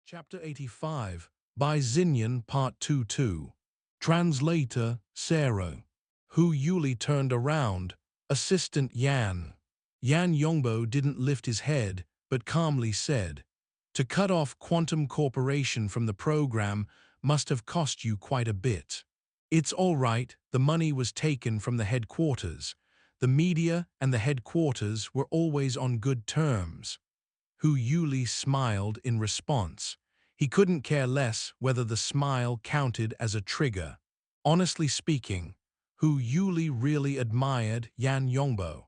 Chapter 85, Bai Xinyan Part 2-2. Translator, Sarah. Yuli turned around. Assistant Yan Yongbo didn't lift his head, but calmly said, "To cut off Quantum Corporation from the program must have cost you quite a bit. It's all right, the money was taken from the headquarters. The media and the headquarters were always on good terms." Yuli smiled in response. He couldn't care less whether the smile counted as a trigger. Honestly speaking, Yuli really admired Yan Yongbo.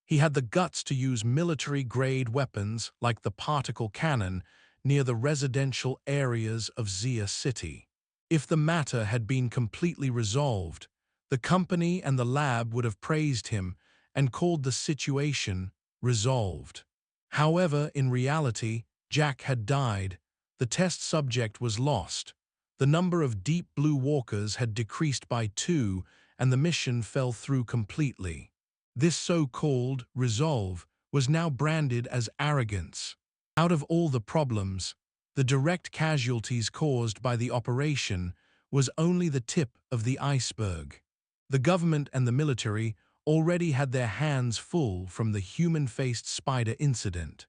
He had the guts to use military-grade weapons like the particle cannon near the residential areas of Xia City. If the matter had been completely resolved, the company and the lab would have praised him and called the situation resolved. However, in reality, Jack had died, the test subject was lost, the number of deep blue walkers had decreased by 2, and the mission fell through completely. This so-called resolve was now branded as arrogance. Out of all the problems, the direct casualties caused by the operation was only the tip of the iceberg. The government and the military already had their hands full from the human-faced spider incident.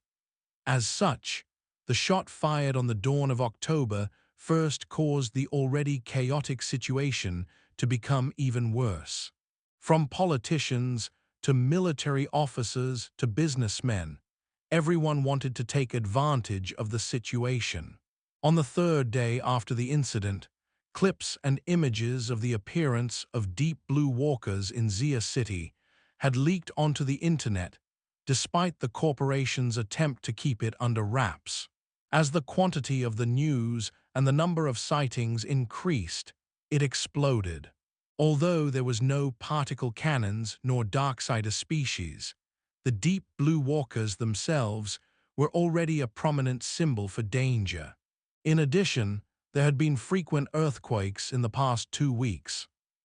As such, the shot fired on the dawn of October 1st caused the already chaotic situation to become even worse. From politicians to military officers to businessmen, everyone wanted to take advantage of the situation. On the third day after the incident, clips and images of the appearance of deep blue walkers in Xia City had leaked onto the internet, despite the corporation's attempt to keep it under wraps. As the quantity of the news and the number of sightings increased, it exploded. Although there was no particle cannons nor darksider species, the deep blue walkers themselves were already a prominent symbol for danger. In addition, there had been frequent earthquakes in the past 2 weeks.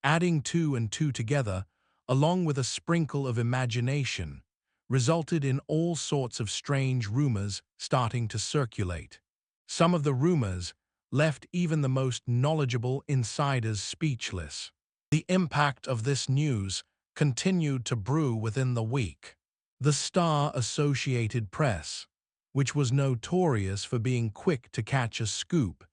Adding 2 and 2 together, along with a sprinkle of imagination, resulted in all sorts of strange rumors starting to circulate. Some of the rumors left even the most knowledgeable insiders speechless. The impact of this news continued to brew within the week. The Star-Associated Press, which was notorious for being quick to catch a scoop,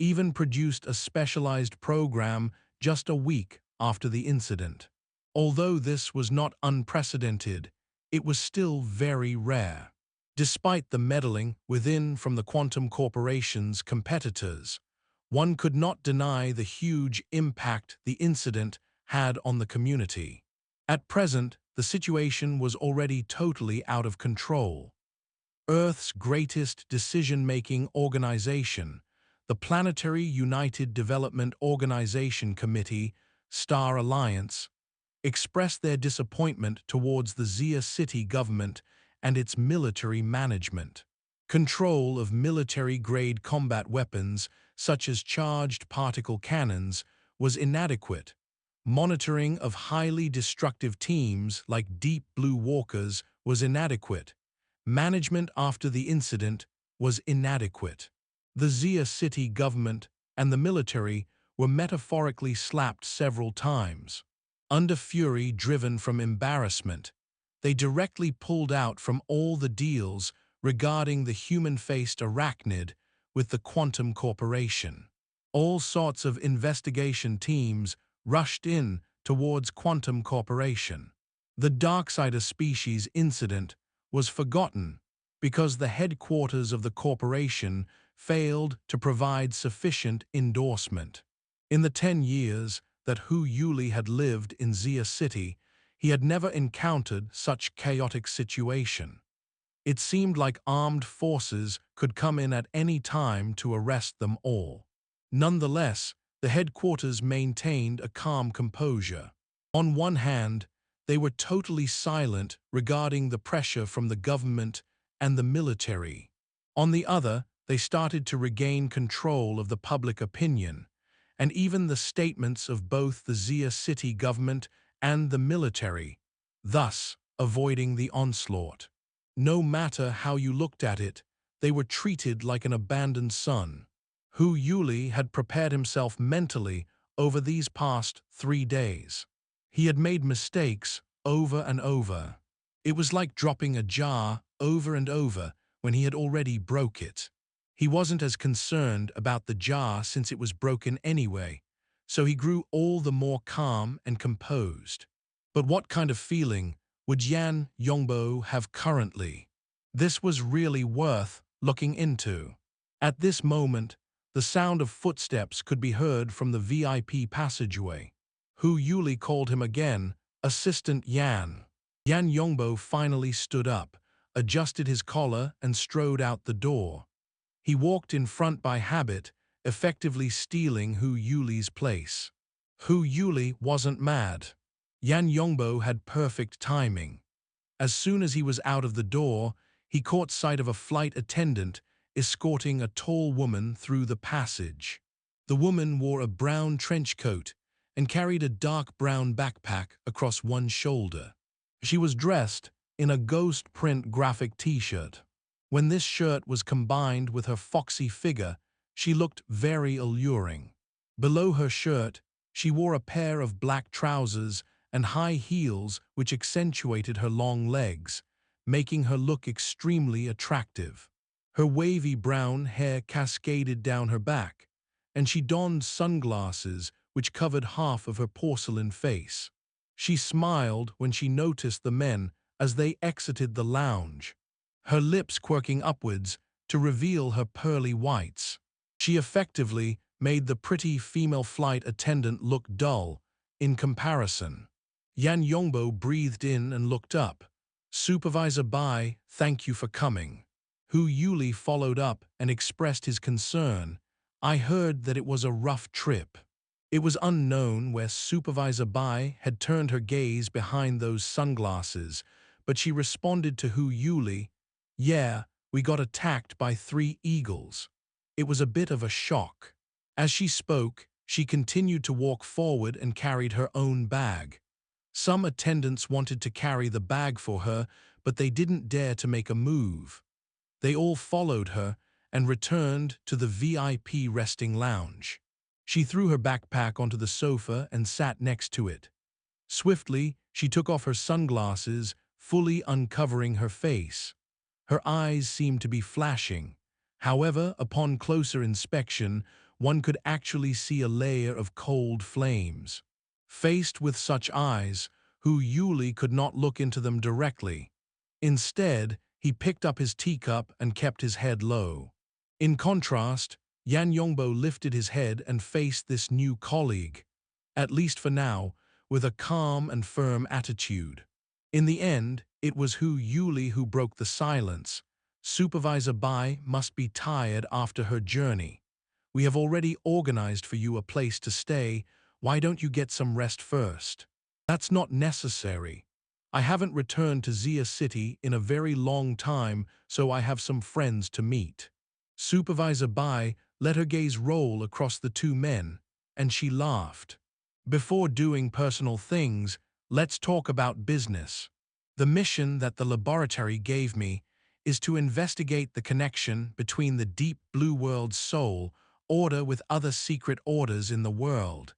even produced a specialized program just a week after the incident. Although this was not unprecedented, it was still very rare. Despite the meddling within from the Quantum Corporation's competitors, one could not deny the huge impact the incident had on the community. At present, the situation was already totally out of control. Earth's greatest decision-making organization, the Planetary United Development Organization Committee, Star Alliance, expressed their disappointment towards the Xia City government and its military management. Control of military-grade combat weapons, such as charged particle cannons, was inadequate. Monitoring of highly destructive teams like Deep Blue Walkers was inadequate. Management after the incident was inadequate. The Xia City government and the military were metaphorically slapped several times. Under fury driven from embarrassment, they directly pulled out from all the deals regarding the human-faced arachnid with the Quantum Corporation. All sorts of investigation teams rushed in towards Quantum Corporation. The Darksider species incident was forgotten because the headquarters of the corporation failed to provide sufficient endorsement. In the 10 years that Yuli had lived in Xia City, he had never encountered such chaotic situation. It seemed like armed forces could come in at any time to arrest them all. Nonetheless, the headquarters maintained a calm composure. On one hand, they were totally silent regarding the pressure from the government and the military. On the other, they started to regain control of the public opinion, and even the statements of both the Xia City government and the military, thus avoiding the onslaught. No matter how you looked at it, they were treated like an abandoned son. Hu Yuli had prepared himself mentally over these past 3 days. He had made mistakes over and over. It was like dropping a jar over and over when he had already broke it. He wasn't as concerned about the jar since it was broken anyway, so he grew all the more calm and composed. But what kind of feeling would Yan Yongbo have currently? This was really worth looking into. At this moment, the sound of footsteps could be heard from the VIP passageway. Hu Yuli called him again, Assistant Yan. Yan Yongbo finally stood up, adjusted his collar and strode out the door. He walked in front by habit, effectively stealing Hu Yuli's place. Hu Yuli wasn't mad. Yan Yongbo had perfect timing. As soon as he was out of the door, he caught sight of a flight attendant escorting a tall woman through the passage. The woman wore a brown trench coat and carried a dark brown backpack across one shoulder. She was dressed in a ghost print graphic t-shirt. When this shirt was combined with her foxy figure, she looked very alluring. Below her shirt, she wore a pair of black trousers and high heels which accentuated her long legs, making her look extremely attractive. Her wavy brown hair cascaded down her back, and she donned sunglasses which covered half of her porcelain face. She smiled when she noticed the men as they exited the lounge, her lips quirking upwards to reveal her pearly whites. She effectively made the pretty female flight attendant look dull in comparison. Yan Yongbo breathed in and looked up. Supervisor Bai, thank you for coming. Hu Yuli followed up and expressed his concern. I heard that it was a rough trip. It was unknown where Supervisor Bai had turned her gaze behind those sunglasses, but she responded to Hu Yuli, yeah, we got attacked by 3 eagles. It was a bit of a shock. As she spoke, she continued to walk forward and carried her own bag. Some attendants wanted to carry the bag for her, but they didn't dare to make a move. They all followed her and returned to the VIP resting lounge. She threw her backpack onto the sofa and sat next to it. Swiftly, she took off her sunglasses, fully uncovering her face. Her eyes seemed to be flashing. However, upon closer inspection, one could actually see a layer of cold flames. Faced with such eyes, Hu Yuli could not look into them directly. Instead, he picked up his teacup and kept his head low. In contrast, Yan Yongbo lifted his head and faced this new colleague, at least for now, with a calm and firm attitude. In the end, it was Hu Yuli who broke the silence. Supervisor Bai must be tired after her journey. We have already organized for you a place to stay. Why don't you get some rest first? That's not necessary. I haven't returned to Xia City in a very long time, so I have some friends to meet. Supervisor Bai let her gaze roll across the 2 men, and she laughed. Before doing personal things, let's talk about business. The mission that the laboratory gave me is to investigate the connection between the Deep Blue World's soul order with other secret orders in the world,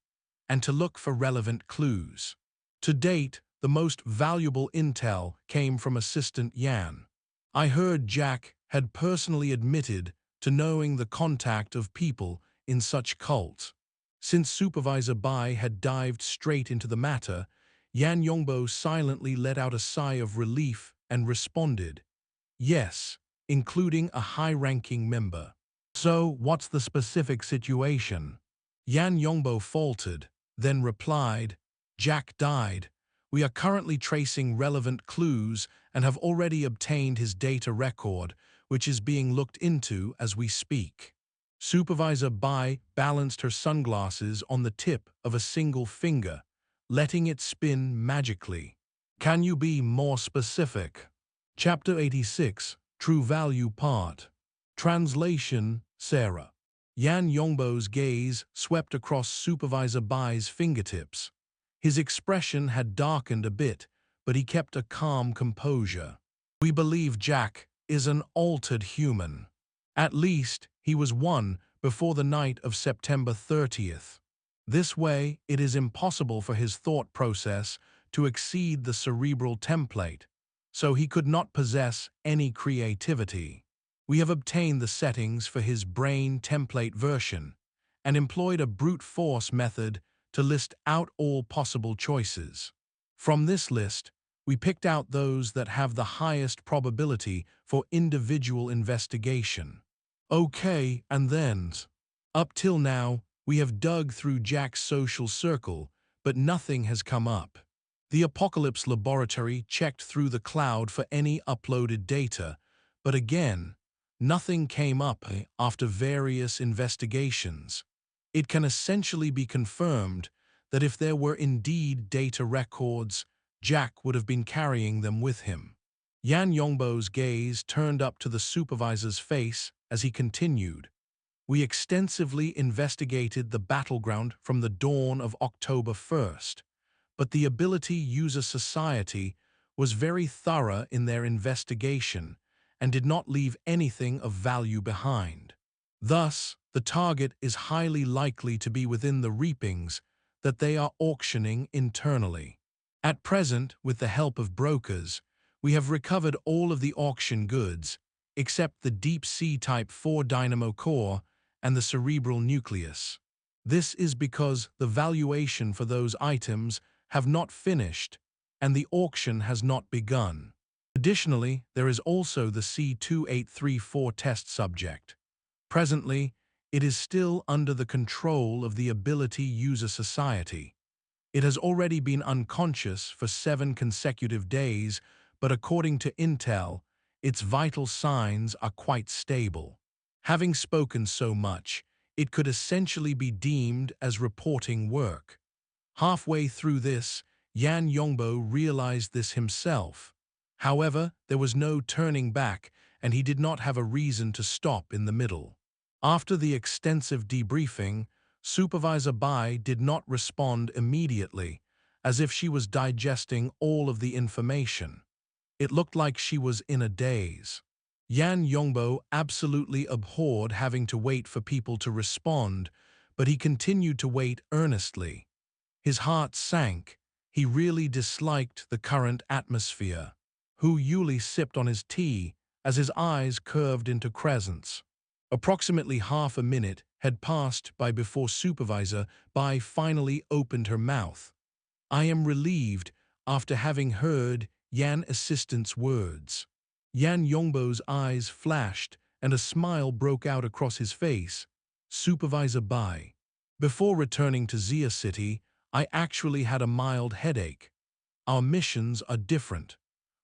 and to look for relevant clues. To date, the most valuable intel came from Assistant Yan. I heard Jack had personally admitted to knowing the contact of people in such cults. Since Supervisor Bai had dived straight into the matter, Yan Yongbo silently let out a sigh of relief and responded, yes, including a high-ranking member. So, what's the specific situation? Yan Yongbo faltered, then replied, Jack died. We are currently tracing relevant clues and have already obtained his data record, which is being looked into as we speak. Supervisor Bai balanced her sunglasses on the tip of a single finger, letting it spin magically. Can you be more specific? Chapter 86, True Value Part. Translation, Sarah. Yan Yongbo's gaze swept across Supervisor Bai's fingertips. His expression had darkened a bit, but he kept a calm composure. We believe Jack is an altered human. At least, he was one before the night of September 30th. This way, it is impossible for his thought process to exceed the cerebral template, so he could not possess any creativity. We have obtained the settings for his brain template version and employed a brute force method to list out all possible choices. From this list, we picked out those that have the highest probability for individual investigation. Okay, and then, up till now, we have dug through Jack's social circle, but nothing has come up. The Apocalypse Laboratory checked through the cloud for any uploaded data, but again, nothing came up after various investigations. It can essentially be confirmed that if there were indeed data records, Jack would have been carrying them with him. Yan Yongbo's gaze turned up to the supervisor's face as he continued. We extensively investigated the battleground from the dawn of October 1st, but the Ability User Society was very thorough in their investigation and did not leave anything of value behind. Thus, the target is highly likely to be within the reapings that they are auctioning internally. At present, with the help of brokers, we have recovered all of the auction goods, except the Deep Sea Type 4 dynamo core and the cerebral nucleus. This is because the valuation for those items have not finished and the auction has not begun. Additionally, there is also the C2834 test subject. Presently, it is still under the control of the Ability User Society. It has already been unconscious for 7 consecutive days, but according to Intel, its vital signs are quite stable. Having spoken so much, it could essentially be deemed as reporting work. Halfway through this, Yan Yongbo realized this himself. However, there was no turning back, and he did not have a reason to stop in the middle. After the extensive debriefing, Supervisor Bai did not respond immediately, as if she was digesting all of the information. It looked like she was in a daze. Yan Yongbo absolutely abhorred having to wait for people to respond, but he continued to wait earnestly. His heart sank. He really disliked the current atmosphere. Huaying sipped on his tea as his eyes curved into crescents. Approximately half a minute had passed by before Supervisor Bai finally opened her mouth. I am relieved after having heard Yan Assistant's words. Yan Yongbo's eyes flashed and a smile broke out across his face. Supervisor Bai. Before returning to Xia City, I actually had a mild headache. Our missions are different.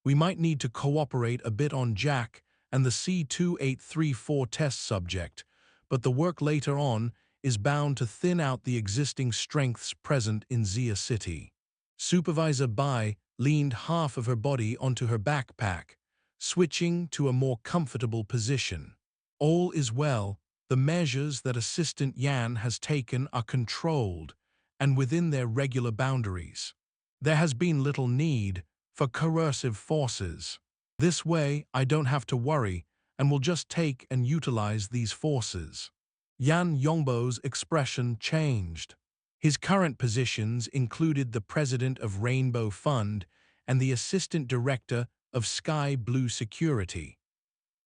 We might need to cooperate a bit on Jack and the C2834 test subject, but the work later on is bound to thin out the existing strengths present in Xia City. Supervisor Bai leaned half of her body onto her backpack, switching to a more comfortable position. All is well. The measures that Assistant Yan has taken are controlled and within their regular boundaries. There has been little need for coercive forces. This way, I don't have to worry and will just take and utilize these forces. Yan Yongbo's expression changed. His current positions included the president of Rainbow Fund and the assistant director of Sky Blue Security.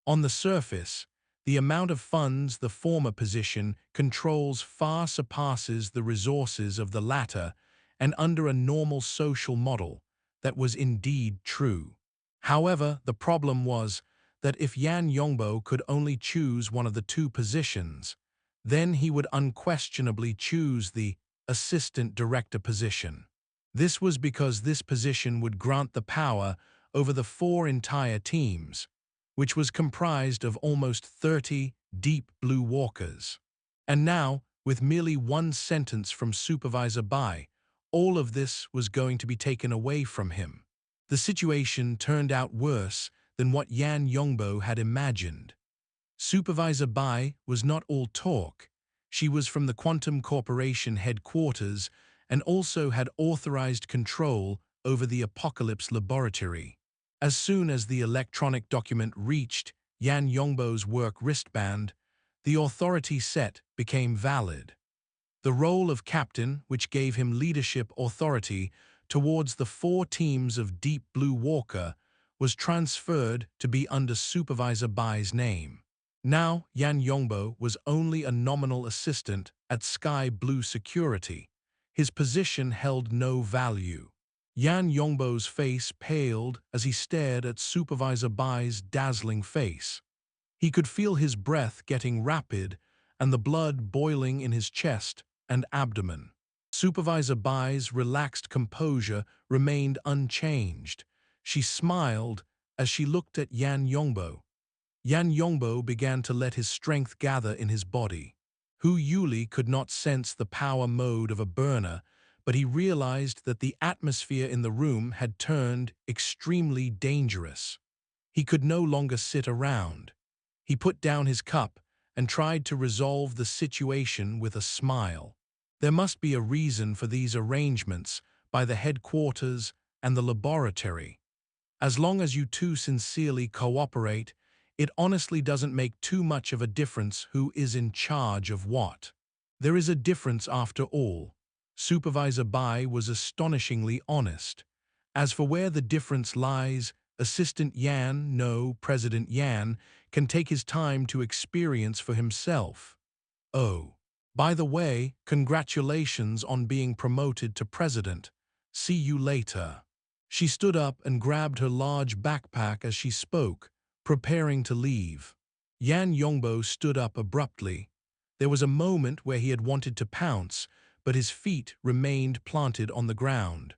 On the surface, the amount of funds the former position controls far surpasses the resources of the latter, and under a normal social model, that was indeed true. However, the problem was that if Yan Yongbo could only choose one of the two positions, then he would unquestionably choose the assistant director position. This was because this position would grant the power over the 4 entire teams, which was comprised of almost 30 deep blue walkers. And now, with merely one sentence from Supervisor Bai, all of this was going to be taken away from him. The situation turned out worse than what Yan Yongbo had imagined. Supervisor Bai was not all talk. She was from the Quantum Corporation headquarters and also had authorized control over the Apocalypse Laboratory. As soon as the electronic document reached Yan Yongbo's work wristband, the authority set became valid. The role of captain, which gave him leadership authority towards the 4 teams of Deep Blue Walker, was transferred to be under Supervisor Bai's name. Now, Yan Yongbo was only a nominal assistant at Sky Blue Security. His position held no value. Yan Yongbo's face paled as he stared at Supervisor Bai's dazzling face. He could feel his breath getting rapid and the blood boiling in his chest and abdomen. Supervisor Bai's relaxed composure remained unchanged. She smiled as she looked at Yan Yongbo. Yan Yongbo began to let his strength gather in his body. Hu Yuli could not sense the power mode of a burner, but he realized that the atmosphere in the room had turned extremely dangerous. He could no longer sit around. He put down his cup and tried to resolve the situation with a smile. There must be a reason for these arrangements by the headquarters and the laboratory. As long as you two sincerely cooperate, it honestly doesn't make too much of a difference who is in charge of what. There is a difference after all. Supervisor Bai was astonishingly honest. As for where the difference lies, Assistant Yan, no, President Yan, can take his time to experience for himself. Oh, by the way, congratulations on being promoted to president. See you later. She stood up and grabbed her large backpack as she spoke, preparing to leave. Yan Yongbo stood up abruptly. There was a moment where he had wanted to pounce, but his feet remained planted on the ground.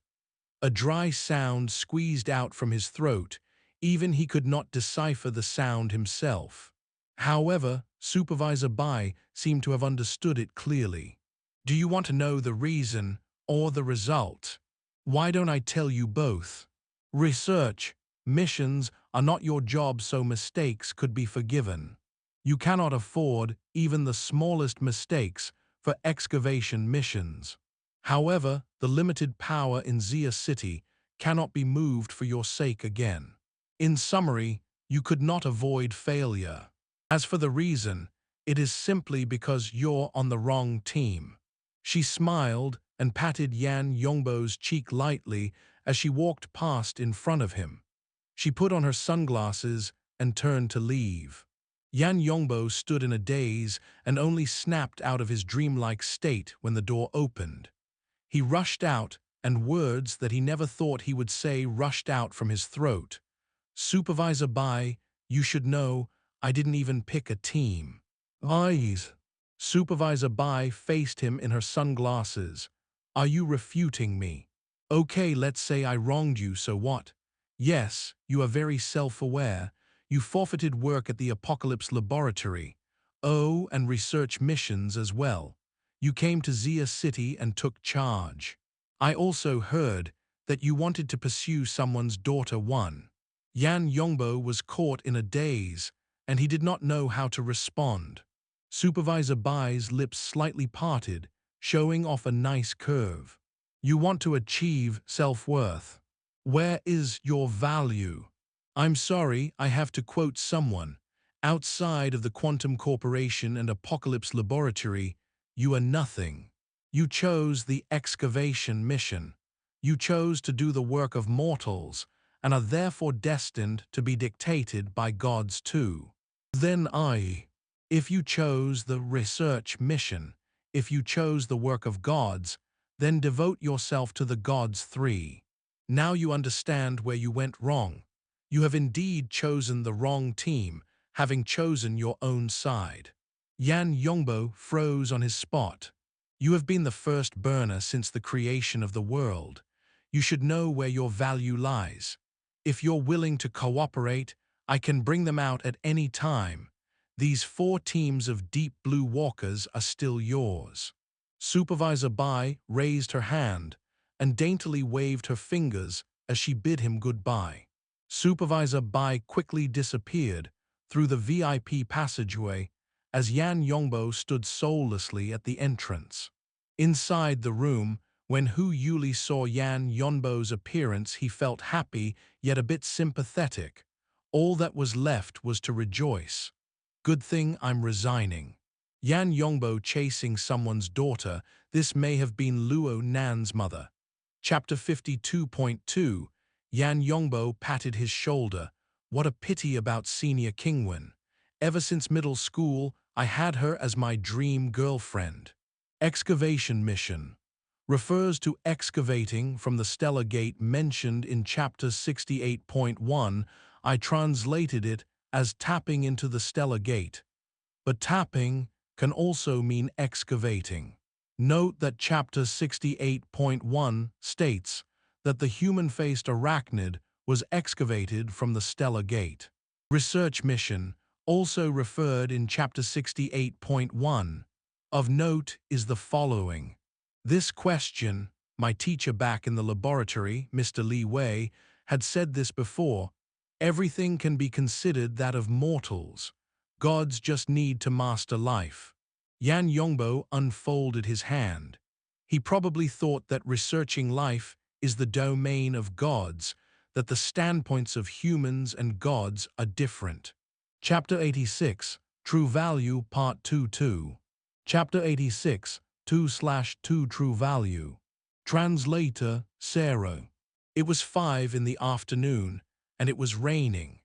A dry sound squeezed out from his throat. Even he could not decipher the sound himself. However, Supervisor Bai seemed to have understood it clearly. Do you want to know the reason or the result? Why don't I tell you both? Research missions are not your job, so mistakes could be forgiven. You cannot afford even the smallest mistakes for excavation missions. However, the limited power in Xia City cannot be moved for your sake again. In summary, you could not avoid failure. As for the reason, it is simply because you're on the wrong team. She smiled and patted Yan Yongbo's cheek lightly as she walked past in front of him. She put on her sunglasses and turned to leave. Yan Yongbo stood in a daze and only snapped out of his dreamlike state when the door opened. He rushed out, and words that he never thought he would say rushed out from his throat. Supervisor Bai, you should know, I didn't even pick a team. Eyes. Supervisor Bai faced him in her sunglasses. Are you refuting me? Okay, let's say I wronged you, so what? Yes, you are very self-aware. You forfeited work at the Apocalypse Laboratory. Oh, and research missions as well. You came to Xia City and took charge. I also heard that you wanted to pursue someone's daughter. Yan Yongbo was caught in a daze, and he did not know how to respond. Supervisor Bai's lips slightly parted, showing off a nice curve. You want to achieve self-worth. Where is your value? I'm sorry, I have to quote someone. Outside of the Quantum Corporation and Apocalypse Laboratory, you are nothing. You chose the excavation mission. You chose to do the work of mortals, and are therefore destined to be dictated by gods too. Then if you chose the research mission, if you chose the work of gods, then devote yourself to the gods 3. Now you understand where you went wrong. You have indeed chosen the wrong team, having chosen your own side. Yan Yongbo froze on his spot. You have been the first burner since the creation of the world. You should know where your value lies. If you're willing to cooperate, I can bring them out at any time. These 4 teams of Deep Blue Walkers are still yours. Supervisor Bai raised her hand and daintily waved her fingers as she bid him goodbye. Supervisor Bai quickly disappeared through the VIP passageway as Yan Yongbo stood soullessly at the entrance. Inside the room, when Hu Yuli saw Yan Yongbo's appearance, he felt happy yet a bit sympathetic. All that was left was to rejoice. Good thing I'm resigning. Yan Yongbo chasing someone's daughter, this may have been Luo Nan's mother. Chapter 52.2 Yan Yongbo patted his shoulder. What a pity about Senior Kingwen. Ever since middle school, I had her as my dream girlfriend. Excavation mission. Refers to excavating from the Stellar Gate mentioned in Chapter 68.1. I translated it as tapping into the Stellar Gate. But tapping can also mean excavating. Note that Chapter 68.1 states that the human-faced arachnid was excavated from the Stellar Gate. Research mission, also referred in Chapter 68.1. Of note is the following. This question, my teacher back in the laboratory, Mr. Li Wei, had said this before. Everything can be considered that of mortals. Gods just need to master life. Yan Yongbo unfolded his hand. He probably thought that researching life is the domain of gods, that the standpoints of humans and gods are different. Chapter 86, True Value, Part 2-2. Chapter 86, 2/2 True Value. Translator, Sarah. It was 5 in the afternoon, and it was raining.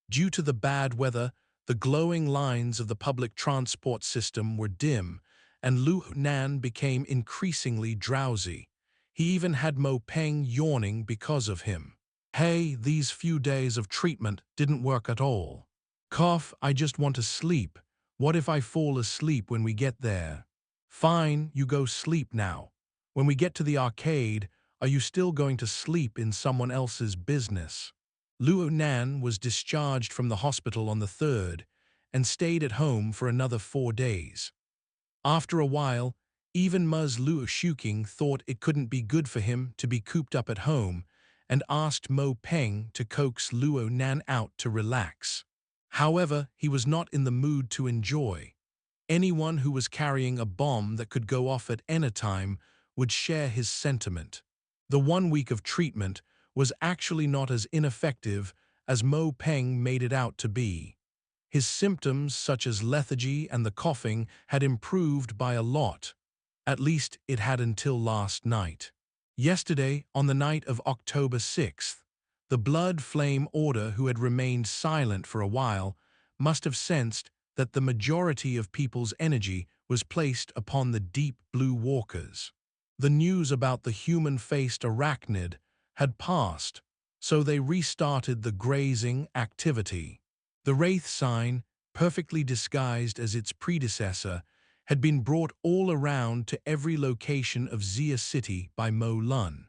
Due to the bad weather, the glowing lines of the public transport system were dim, and Luo Nan became increasingly drowsy. He even had Mo Peng yawning because of him. Hey, these few days of treatment didn't work at all. Cough, I just want to sleep. What if I fall asleep when we get there? Fine, you go sleep now. When we get to the arcade, are you still going to sleep in someone else's business? Luo Nan was discharged from the hospital on the 3rd and stayed at home for another 4 days. After a while, even Ms. Luo Shuking thought it couldn't be good for him to be cooped up at home and asked Mo Peng to coax Luo Nan out to relax. However, he was not in the mood to enjoy. Anyone who was carrying a bomb that could go off at any time would share his sentiment. The 1 week of treatment was actually not as ineffective as Mo Peng made it out to be. His symptoms, such as lethargy and the coughing, had improved by a lot. At least it had until last night. Yesterday, on the night of October 6th, the Bloodflame Order, who had remained silent for a while, must have sensed that the majority of people's energy was placed upon the deep blue walkers. The news about the human-faced arachnid had passed, so they restarted the grazing activity. The wraith sign, perfectly disguised as its predecessor, had been brought all around to every location of Xia City by Mo Lun.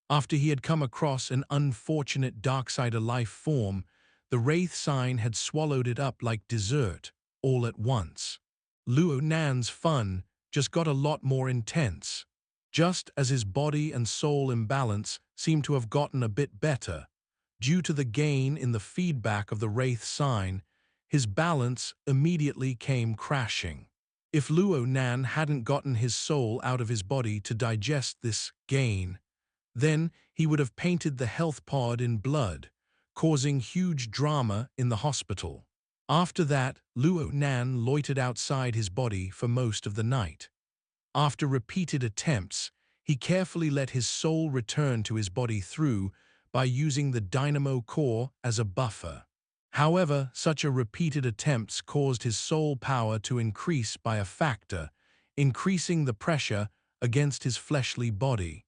After he had come across an unfortunate Darksider life form, the wraith sign had swallowed it up like dessert, all at once. Luo Nan's fun just got a lot more intense. Just as his body and soul imbalance seemed to have gotten a bit better, due to the gain in the feedback of the wraith sign, his balance immediately came crashing. If Luo Nan hadn't gotten his soul out of his body to digest this gain, then he would have painted the health pod in blood, causing huge drama in the hospital. After that, Luo Nan loitered outside his body for most of the night. After repeated attempts, he carefully let his soul return to his body through by using the dynamo core as a buffer. However, such a repeated attempts caused his soul power to increase by a factor, increasing the pressure against his fleshly body.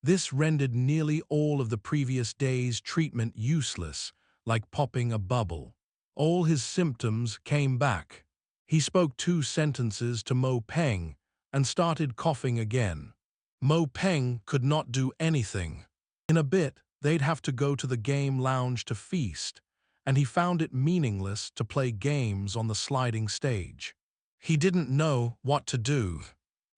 This rendered nearly all of the previous day's treatment useless, like popping a bubble. All his symptoms came back. He spoke 2 sentences to Mo Peng and started coughing again. Mo Peng could not do anything. In a bit, they'd have to go to the game lounge to feast, and he found it meaningless to play games on the sliding stage. He didn't know what to do.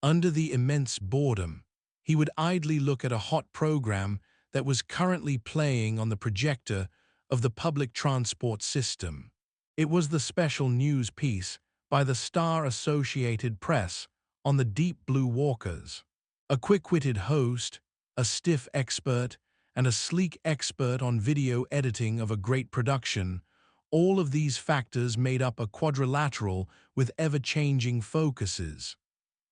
Under the immense boredom, he would idly look at a hot program that was currently playing on the projector of the public transport system. It was the special news piece by the Star Associated Press on the deep blue walkers. A quick-witted host, a stiff expert, and a sleek expert on video editing of a great production, all of these factors made up a quadrilateral with ever-changing focuses.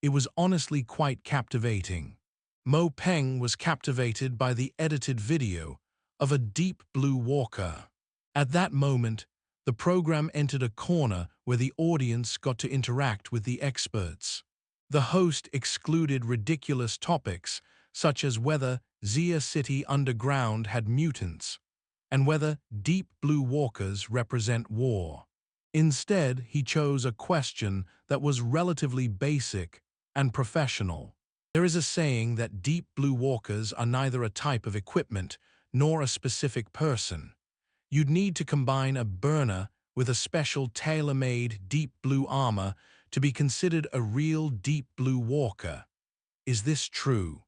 It was honestly quite captivating. Mo Peng was captivated by the edited video of a deep blue walker. At that moment, the program entered a corner where the audience got to interact with the experts. The host excluded ridiculous topics such as whether Xia City underground had mutants and whether deep blue walkers represent war. Instead, he chose a question that was relatively basic and professional. There is a saying that deep blue walkers are neither a type of equipment nor a specific person. You'd need to combine a burner with a special tailor-made deep blue armor to be considered a real deep blue walker. Is this true?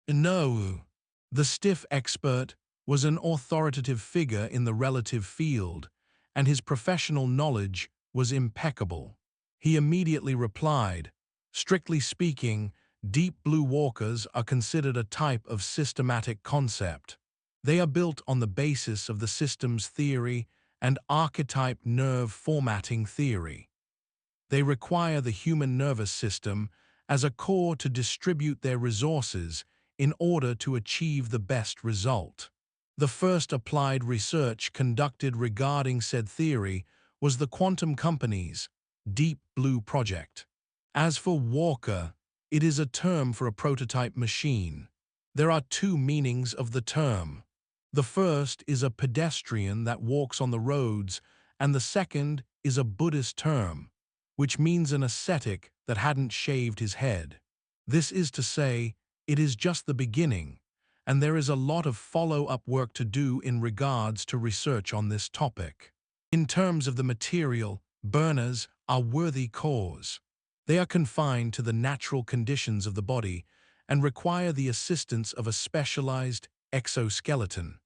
No. The stiff expert was an authoritative figure in the relative field, and his professional knowledge was impeccable. He immediately replied, "Strictly speaking, deep blue walkers are considered a type of systematic concept. They are built on the basis of the systems theory and archetype nerve formatting theory. They require the human nervous system as a core to distribute their resources in order to achieve the best result. The first applied research conducted regarding said theory was the quantum company's Deep Blue project. As for walker, it is a term for a prototype machine. There are two meanings of the term. The first is a pedestrian that walks on the roads, and the second is a Buddhist term, which means an ascetic that hadn't shaved his head. This is to say, it is just the beginning, and there is a lot of follow-up work to do in regards to research on this topic. In terms of the material, burners are worthy cause. They are confined to the natural conditions of the body and require the assistance of a specialized exoskeleton.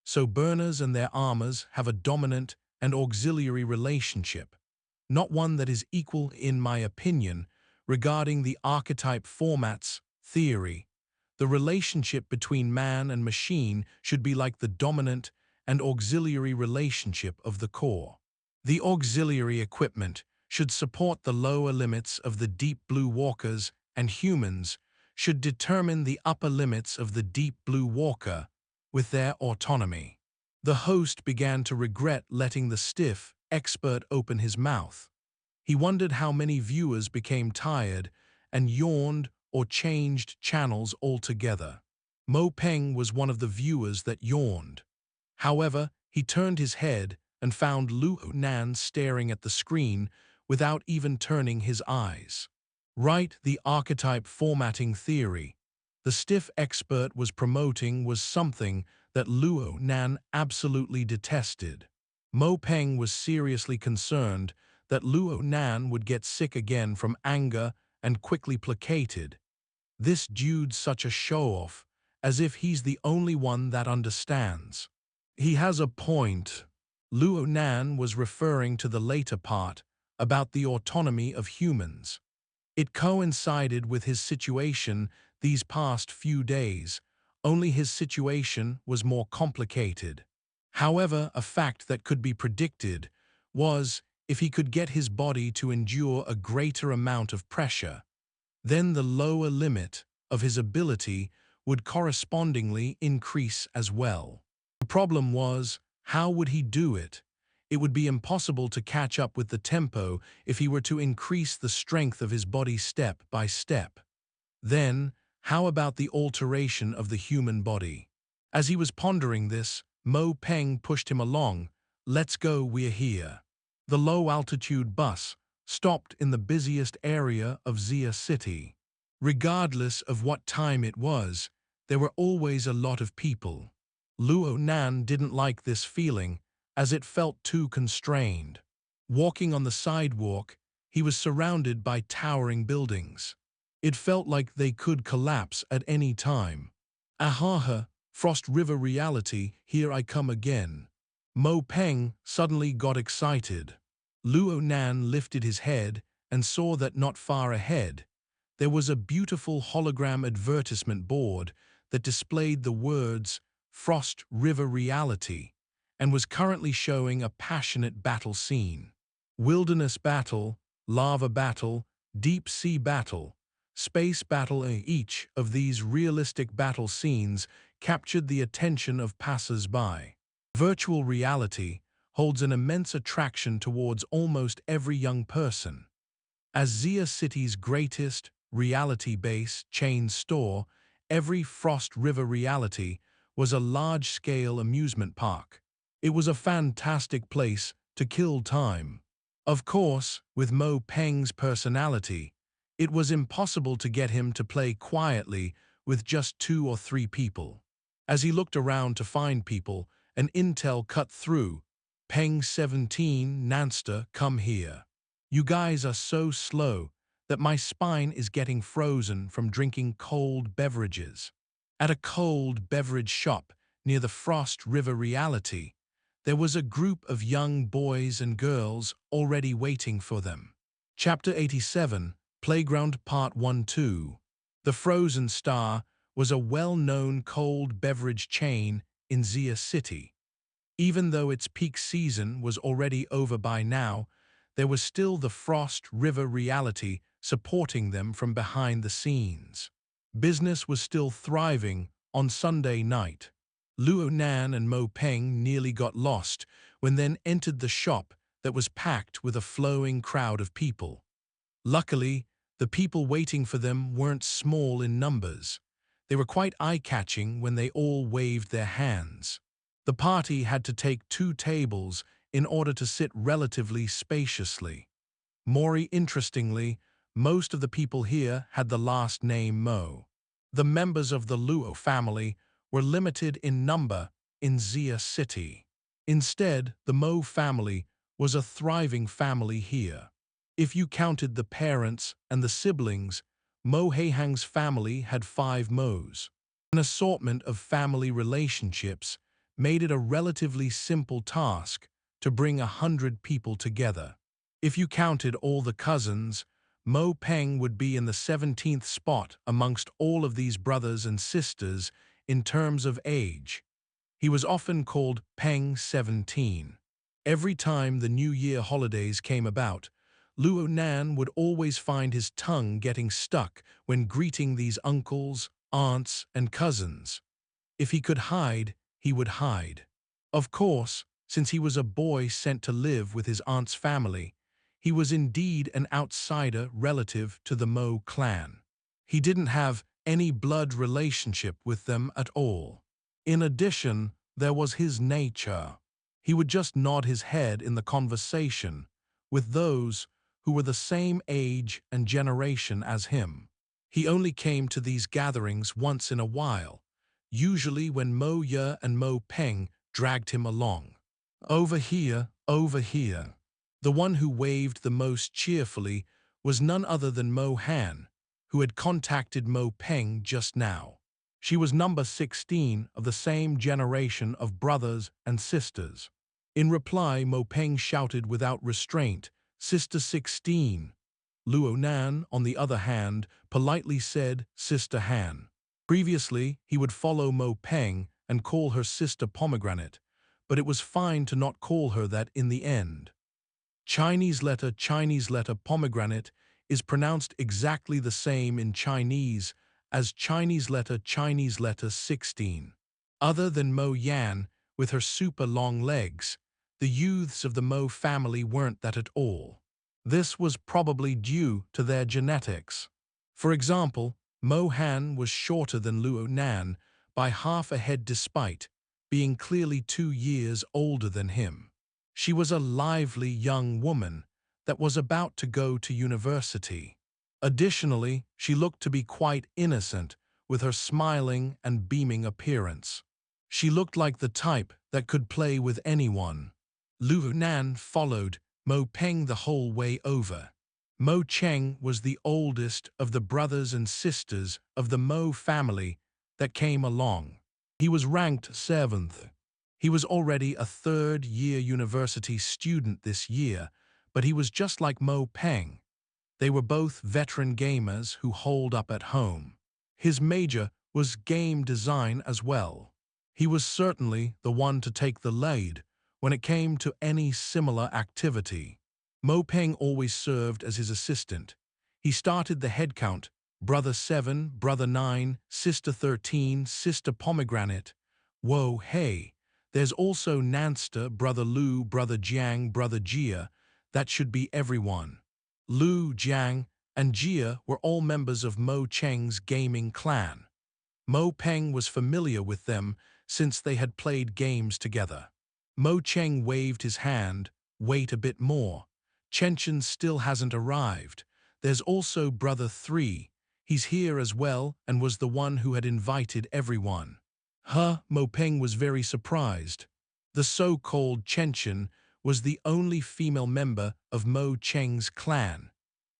So burners and their armors have a dominant and auxiliary relationship, not one that is equal in my opinion, regarding the archetype formats theory. The relationship between man and machine should be like the dominant and auxiliary relationship of the core. The auxiliary equipment should support the lower limits of the deep blue walkers, and humans should determine the upper limits of the deep blue walker with their autonomy. The host began to regret letting the stiff expert open his mouth. He wondered how many viewers became tired and yawned or changed channels altogether. Mo Peng was one of the viewers that yawned. However, he turned his head and found Luo Nan staring at the screen without even turning his eyes. Right, the archetype formatting theory the stiff expert was promoting was something that Luo Nan absolutely detested. Mo Peng was seriously concerned that Luo Nan would get sick again from anger and quickly placated. This dude's such a show-off, as if he's the only one that understands. He has a point. Luo Nan was referring to the later part about the autonomy of humans. It coincided with his situation these past few days, only his situation was more complicated. However, a fact that could be predicted was if he could get his body to endure a greater amount of pressure, then the lower limit of his ability would correspondingly increase as well. The problem was, how would he do it? It would be impossible to catch up with the tempo if he were to increase the strength of his body step by step. Then, how about the alteration of the human body? As he was pondering this, Mo Peng pushed him along. "Let's go, we're here." The low-altitude bus stopped in the busiest area of Xia City. Regardless of what time it was, there were always a lot of people. Luo Nan didn't like this feeling, as it felt too constrained. Walking on the sidewalk, he was surrounded by towering buildings. It felt like they could collapse at any time. Ahaha, Frost River reality, here I come again. Mo Peng suddenly got excited. Luo Nan lifted his head and saw that not far ahead, there was a beautiful hologram advertisement board that displayed the words Frost River Reality, and was currently showing a passionate battle scene. Wilderness battle, lava battle, deep sea battle, space battle. Each of these realistic battle scenes captured the attention of passers-by. Virtual reality holds an immense attraction towards almost every young person. As Xia City's greatest reality-based chain store, every Frost River Reality was a large-scale amusement park. It was a fantastic place to kill time. Of course, with Mo Peng's personality, it was impossible to get him to play quietly with just 2 or 3 people. As he looked around to find people, an intel cut through. Peng 17, Nanster, come here. You guys are so slow that my spine is getting frozen from drinking cold beverages. At a cold beverage shop near the Frost River Reality, there was a group of young boys and girls already waiting for them. Chapter 87, Playground Part 1-2. The Frozen Star was a well-known cold beverage chain in Xia City. Even though its peak season was already over by now, there was still the Frost River Reality supporting them from behind the scenes. Business was still thriving on Sunday night. Luo Nan and Mo Peng nearly got lost when they entered the shop that was packed with a flowing crowd of people. Luckily, the people waiting for them weren't small in numbers. They were quite eye-catching when they all waved their hands. The party had to take 2 tables in order to sit relatively spaciously. More interestingly, most of the people here had the last name Mo. The members of the Luo family were limited in number in Xia City. Instead, the Mo family was a thriving family here. If you counted the parents and the siblings, Mo Heihang's family had 5 Mos. An assortment of family relationships made it a relatively simple task to bring 100 people together. If you counted all the cousins, Mo Peng would be in the 17th spot amongst all of these brothers and sisters in terms of age. He was often called Peng 17. Every time the New Year holidays came about, Luo Nan would always find his tongue getting stuck when greeting these uncles, aunts, and cousins. If he could hide, he would hide. Of course, since he was a boy sent to live with his aunt's family, he was indeed an outsider relative to the Mo clan. He didn't have any blood relationship with them at all. In addition, there was his nature. He would just nod his head in the conversation with those who were the same age and generation as him. He only came to these gatherings once in a while, usually when Mo Ye and Mo Peng dragged him along. Over here, over here. The one who waved the most cheerfully was none other than Mo Han, who had contacted Mo Peng just now. She was number 16 of the same generation of brothers and sisters. In reply, Mo Peng shouted without restraint, "Sister 16. Luo Nan, on the other hand, politely said, "Sister Han." Previously, he would follow Mo Peng and call her Sister Pomegranate, but it was fine to not call her that in the end. Chinese letter pomegranate is pronounced exactly the same in Chinese as Chinese letter 16. Other than Mo Yan, with her super long legs, the youths of the Mo family weren't that at all. This was probably due to their genetics. For example, Mo Han was shorter than Luo Nan by half a head despite being clearly 2 years older than him. She was a lively young woman that was about to go to university. Additionally, she looked to be quite innocent with her smiling and beaming appearance. She looked like the type that could play with anyone. Luo Nan followed Mo Peng the whole way over. Mo Cheng was the oldest of the brothers and sisters of the Mo family that came along. He was ranked 7th. He was already a 3rd-year university student this year, but he was just like Mo Peng. They were both veteran gamers who holed up at home. His major was game design as well. He was certainly the one to take the lead when it came to any similar activity. Mo Peng always served as his assistant. He started the head count: brother 7, brother 9, sister 13, sister Pomegranate. Whoa, hey, there's also Nanster, brother Lu, brother Jiang, brother Jia. That should be everyone. Lu, Jiang, and Jia were all members of Mo Cheng's gaming clan. Mo Peng was familiar with them since they had played games together. Mo Cheng waved his hand. Wait a bit more. Chen Xiaolin still hasn't arrived. There's also brother 3. He's here as well and was the one who had invited everyone. Mo Peng was very surprised. The so-called Chen Xiaolin was the only female member of Mo Cheng's clan.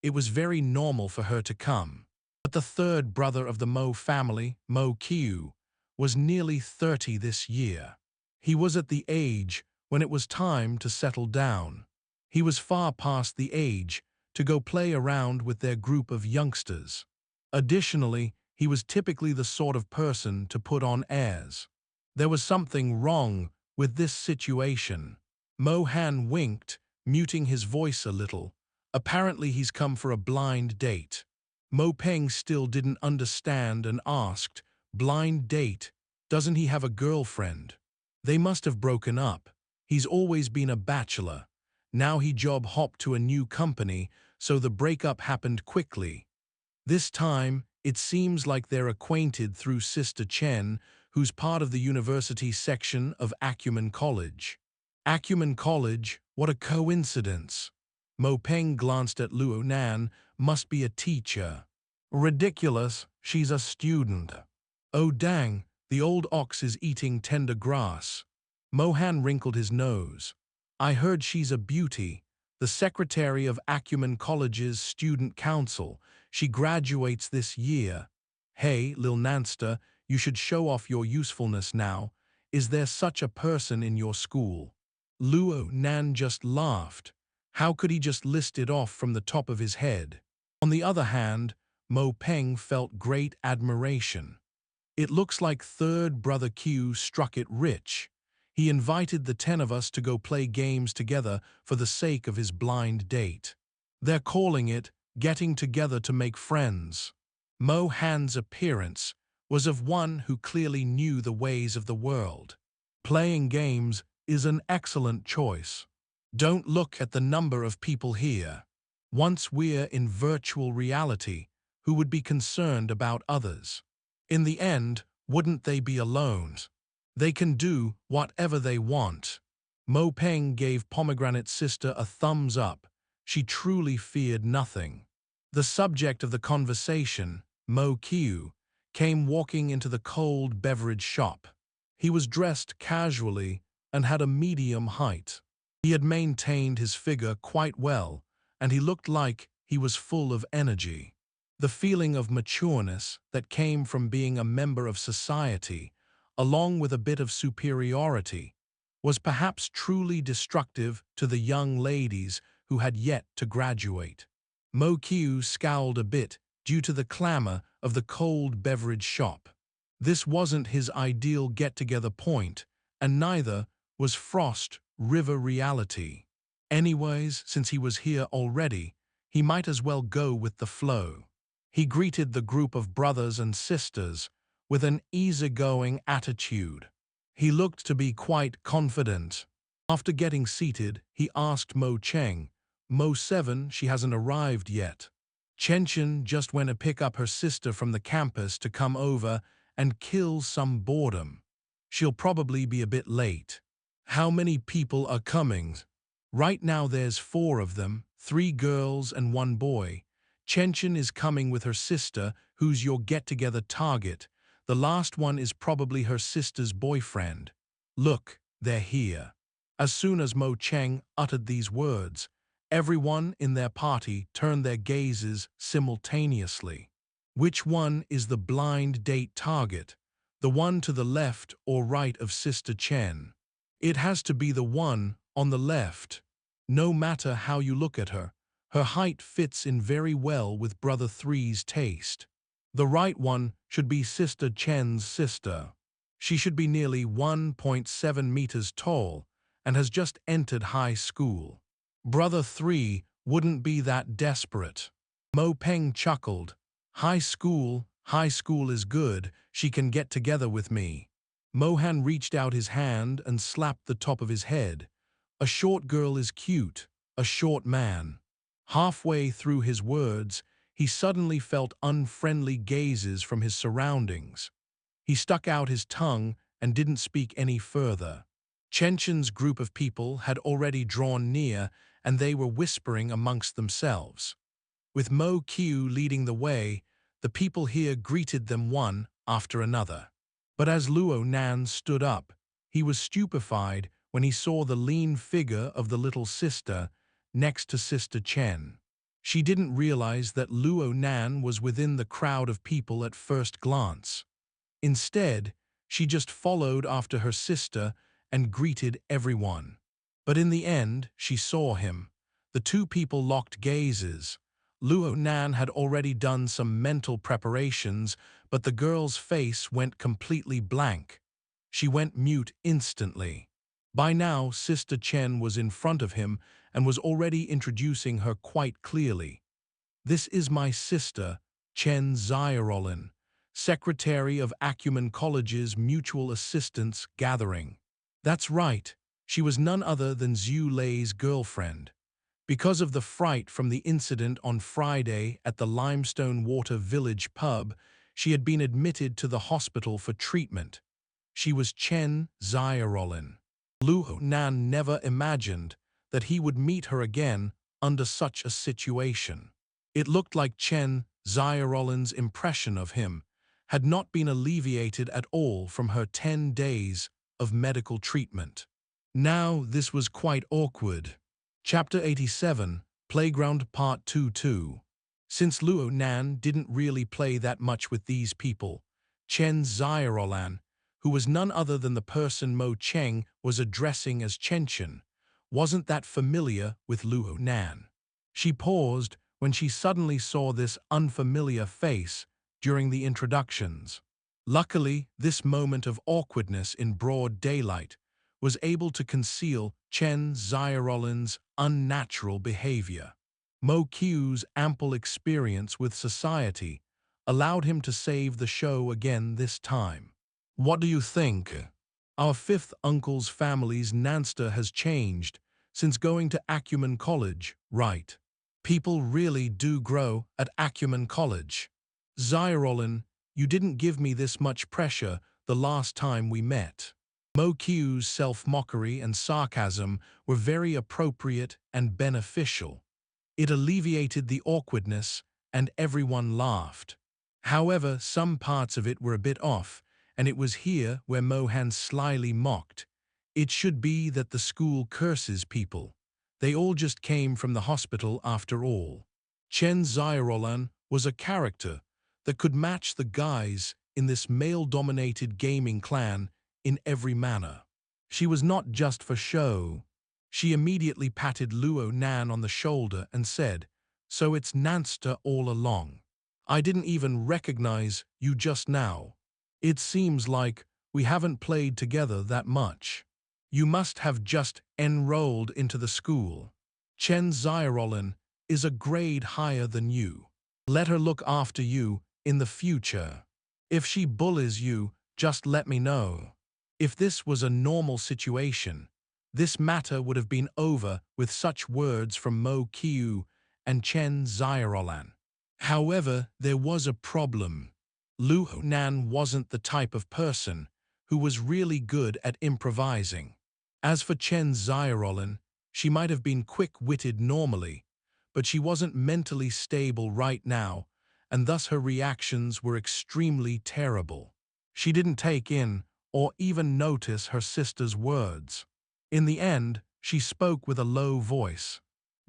It was very normal for her to come. But the third brother of the Mo family, Mo Qiu, was nearly 30 this year. He was at the age when it was time to settle down. He was far past the age to go play around with their group of youngsters. Additionally, he was typically the sort of person to put on airs. There was something wrong with this situation. Mo Han winked, muting his voice a little. Apparently he's come for a blind date. Mo Peng still didn't understand and asked, blind date? Doesn't he have a girlfriend? They must have broken up. He's always been a bachelor. Now he job hopped to a new company, so the breakup happened quickly. This time, it seems like they're acquainted through Sister Chen, who's part of the university section of Acumen College. Acumen College, what a coincidence. Mo Peng glanced at Luo Nan. Must be a teacher. Ridiculous, she's a student. Oh dang, the old ox is eating tender grass. Mo Han wrinkled his nose. I heard she's a beauty, the secretary of Acumen College's student council. She graduates this year. Hey, Lil Nanster, you should show off your usefulness now. Is there such a person in your school? Luo Nan just laughed. How could he just list it off from the top of his head? On the other hand, Mo Peng felt great admiration. It looks like third brother Q struck it rich. He invited the 10 of us to go play games together for the sake of his blind date. They're calling it getting together to make friends. Mo Han's appearance was of one who clearly knew the ways of the world. Playing games is an excellent choice. Don't look at the number of people here. Once we're in virtual reality, who would be concerned about others? In the end, wouldn't they be alone? They can do whatever they want. Mo Peng gave Pomegranate's sister a thumbs up. She truly feared nothing. The subject of the conversation, Mo Qiu, came walking into the cold beverage shop. He was dressed casually and had a medium height. He had maintained his figure quite well, and he looked like he was full of energy. The feeling of matureness that came from being a member of society, along with a bit of superiority, was perhaps truly destructive to the young ladies who had yet to graduate. Mo Qiu scowled a bit due to the clamor of the cold beverage shop. This wasn't his ideal get-together point, and neither was Frost River reality. Anyways, since he was here already, he might as well go with the flow. He greeted the group of brothers and sisters with an easygoing attitude. He looked to be quite confident. After getting seated, he asked Mo Cheng, Mo 7, she hasn't arrived yet. Chen Xiaolin just went to pick up her sister from the campus to come over and kill some boredom. She'll probably be a bit late. How many people are coming? Right now there's 4 of them, 3 girls and 1 boy. Chen Xiaolin is coming with her sister, who's your get-together target. The last one is probably her sister's boyfriend. Look, they're here. As soon as Mo Cheng uttered these words, everyone in their party turned their gazes simultaneously. Which one is the blind date target? The one to the left or right of Sister Chen? It has to be the one on the left. No matter how you look at her, her height fits in very well with Brother 3's taste. The right one should be Sister Chen's sister. She should be nearly 1.7 meters tall and has just entered high school. Brother 3 wouldn't be that desperate. Mo Peng chuckled. High school is good, she can get together with me. Mohan reached out his hand and slapped the top of his head. A short girl is cute, a short man. Halfway through his words, he suddenly felt unfriendly gazes from his surroundings. He stuck out his tongue and didn't speak any further. Chen Xiaolin's group of people had already drawn near, and they were whispering amongst themselves. With Mo Qiu leading the way, the people here greeted them one after another. But as Luo Nan stood up, he was stupefied when he saw the lean figure of the little sister next to Sister Chen. She didn't realize that Luo Nan was within the crowd of people at first glance. Instead, she just followed after her sister and greeted everyone. But in the end, she saw him. The two people locked gazes. Luo Nan had already done some mental preparations, but the girl's face went completely blank. She went mute instantly. By now, Sister Chen was in front of him and was already introducing her quite clearly. This is my sister, Chen Xiaolin, secretary of Acumen College's Mutual Assistance Gathering. That's right, she was none other than Xue Lei's girlfriend. Because of the fright from the incident on Friday at the Limestone Water Village pub, she had been admitted to the hospital for treatment. She was Chen Xiaolin. Luo Nan never imagined that he would meet her again under such a situation. It looked like Chen Xiaolin's impression of him had not been alleviated at all from her 10 days of medical treatment. Now this was quite awkward. Chapter 87, Playground Part 2-2. Since Luo Nan didn't really play that much with these people, Chen Xiaolin, who was none other than the person Mo Cheng was addressing as Chen, wasn't that familiar with Luo Nan. She paused when she suddenly saw this unfamiliar face during the introductions. Luckily, this moment of awkwardness in broad daylight was able to conceal Chen Xiaolin's unnatural behavior. Mo Qiu's ample experience with society allowed him to save the show again this time. What do you think? Our fifth uncle's family's Nanster has changed since going to Acumen College, right? People really do grow at Acumen College. Xiaolin, you didn't give me this much pressure the last time we met. Mo Qiu's self-mockery and sarcasm were very appropriate and beneficial. It alleviated the awkwardness, and everyone laughed. However, some parts of it were a bit off, and it was here where Mohan slyly mocked. It should be that the school curses people. They all just came from the hospital after all. Chen Xiaolin was a character that could match the guise in this male-dominated gaming clan in every manner. She was not just for show. She immediately patted Luo Nan on the shoulder and said, "So it's Nanster all along. I didn't even recognize you just now. It seems like we haven't played together that much. You must have just enrolled into the school. Chen Xiaolin is a grade higher than you. Let her look after you in the future. If she bullies you, just let me know." If this was a normal situation, this matter would have been over with such words from Mo Qiu and Chen Xiaolin. However, there was a problem. Luo Nan wasn't the type of person who was really good at improvising. As for Chen Xiaolin, she might have been quick-witted normally, but she wasn't mentally stable right now, and thus her reactions were extremely terrible. She didn't take in or even notice her sister's words. In the end, she spoke with a low voice.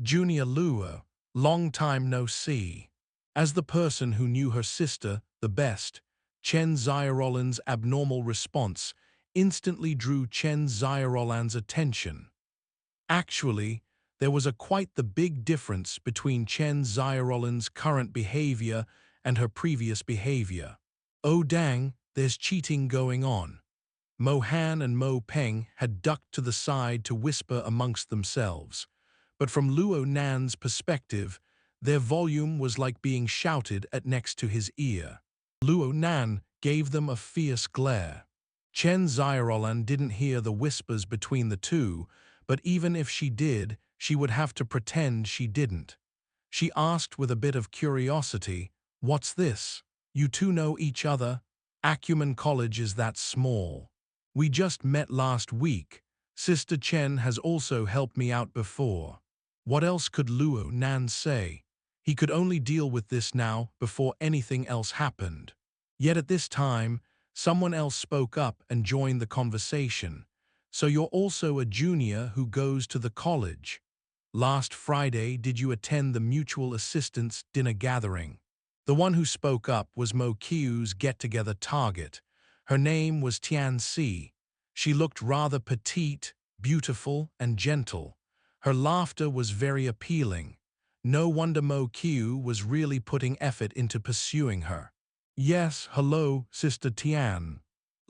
"Junior Luo, long time no see." As the person who knew her sister the best, Chen Xiaolin's abnormal response instantly drew Chen Xiaolin's attention. Actually, there was quite the big difference between Chen Xiaolin's current behavior and her previous behavior. Oh dang, there's cheating going on. Mo Han and Mo Peng had ducked to the side to whisper amongst themselves, but from Luo Nan's perspective, their volume was like being shouted at next to his ear. Luo Nan gave them a fierce glare. Chen Xiaolin didn't hear the whispers between the two, but even if she did, she would have to pretend she didn't. She asked with a bit of curiosity, "What's this? You two know each other? Acumen College is that small. We just met last week. Sister Chen has also helped me out before." What else could Luo Nan say? He could only deal with this now before anything else happened. Yet at this time, someone else spoke up and joined the conversation. "So you're also a junior who goes to the college. Last Friday, did you attend the Mutual Assistance dinner gathering?" The one who spoke up was Mo Qiu's get-together target. Her name was Tian Si. She looked rather petite, beautiful, and gentle. Her laughter was very appealing. No wonder Mo Qiu was really putting effort into pursuing her. "Yes, hello, Sister Tian."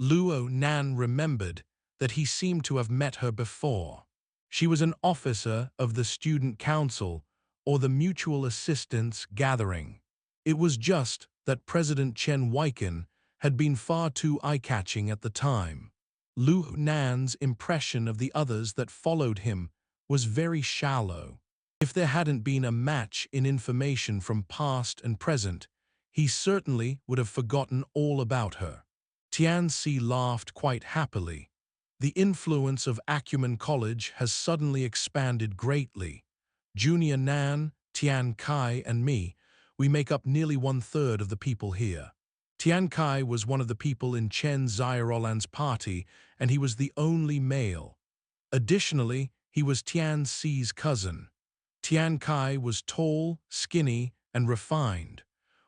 Luo Nan remembered that he seemed to have met her before. She was an officer of the Student Council or the Mutual Assistance Gathering. It was just that President Chen Huaying had been far too eye-catching at the time. Luo Nan's impression of the others that followed him was very shallow. If there hadn't been a match in information from past and present, he certainly would have forgotten all about her. Tian Si laughed quite happily. "The influence of Acumen College has suddenly expanded greatly. Junior Nan, Tian Kai, and me, we make up nearly 1/3 of the people here." Tian Kai was one of the people in Chen Xiaolin's party, and he was the only male. Additionally, he was Tian Si's cousin. Tian Kai was tall, skinny, and refined.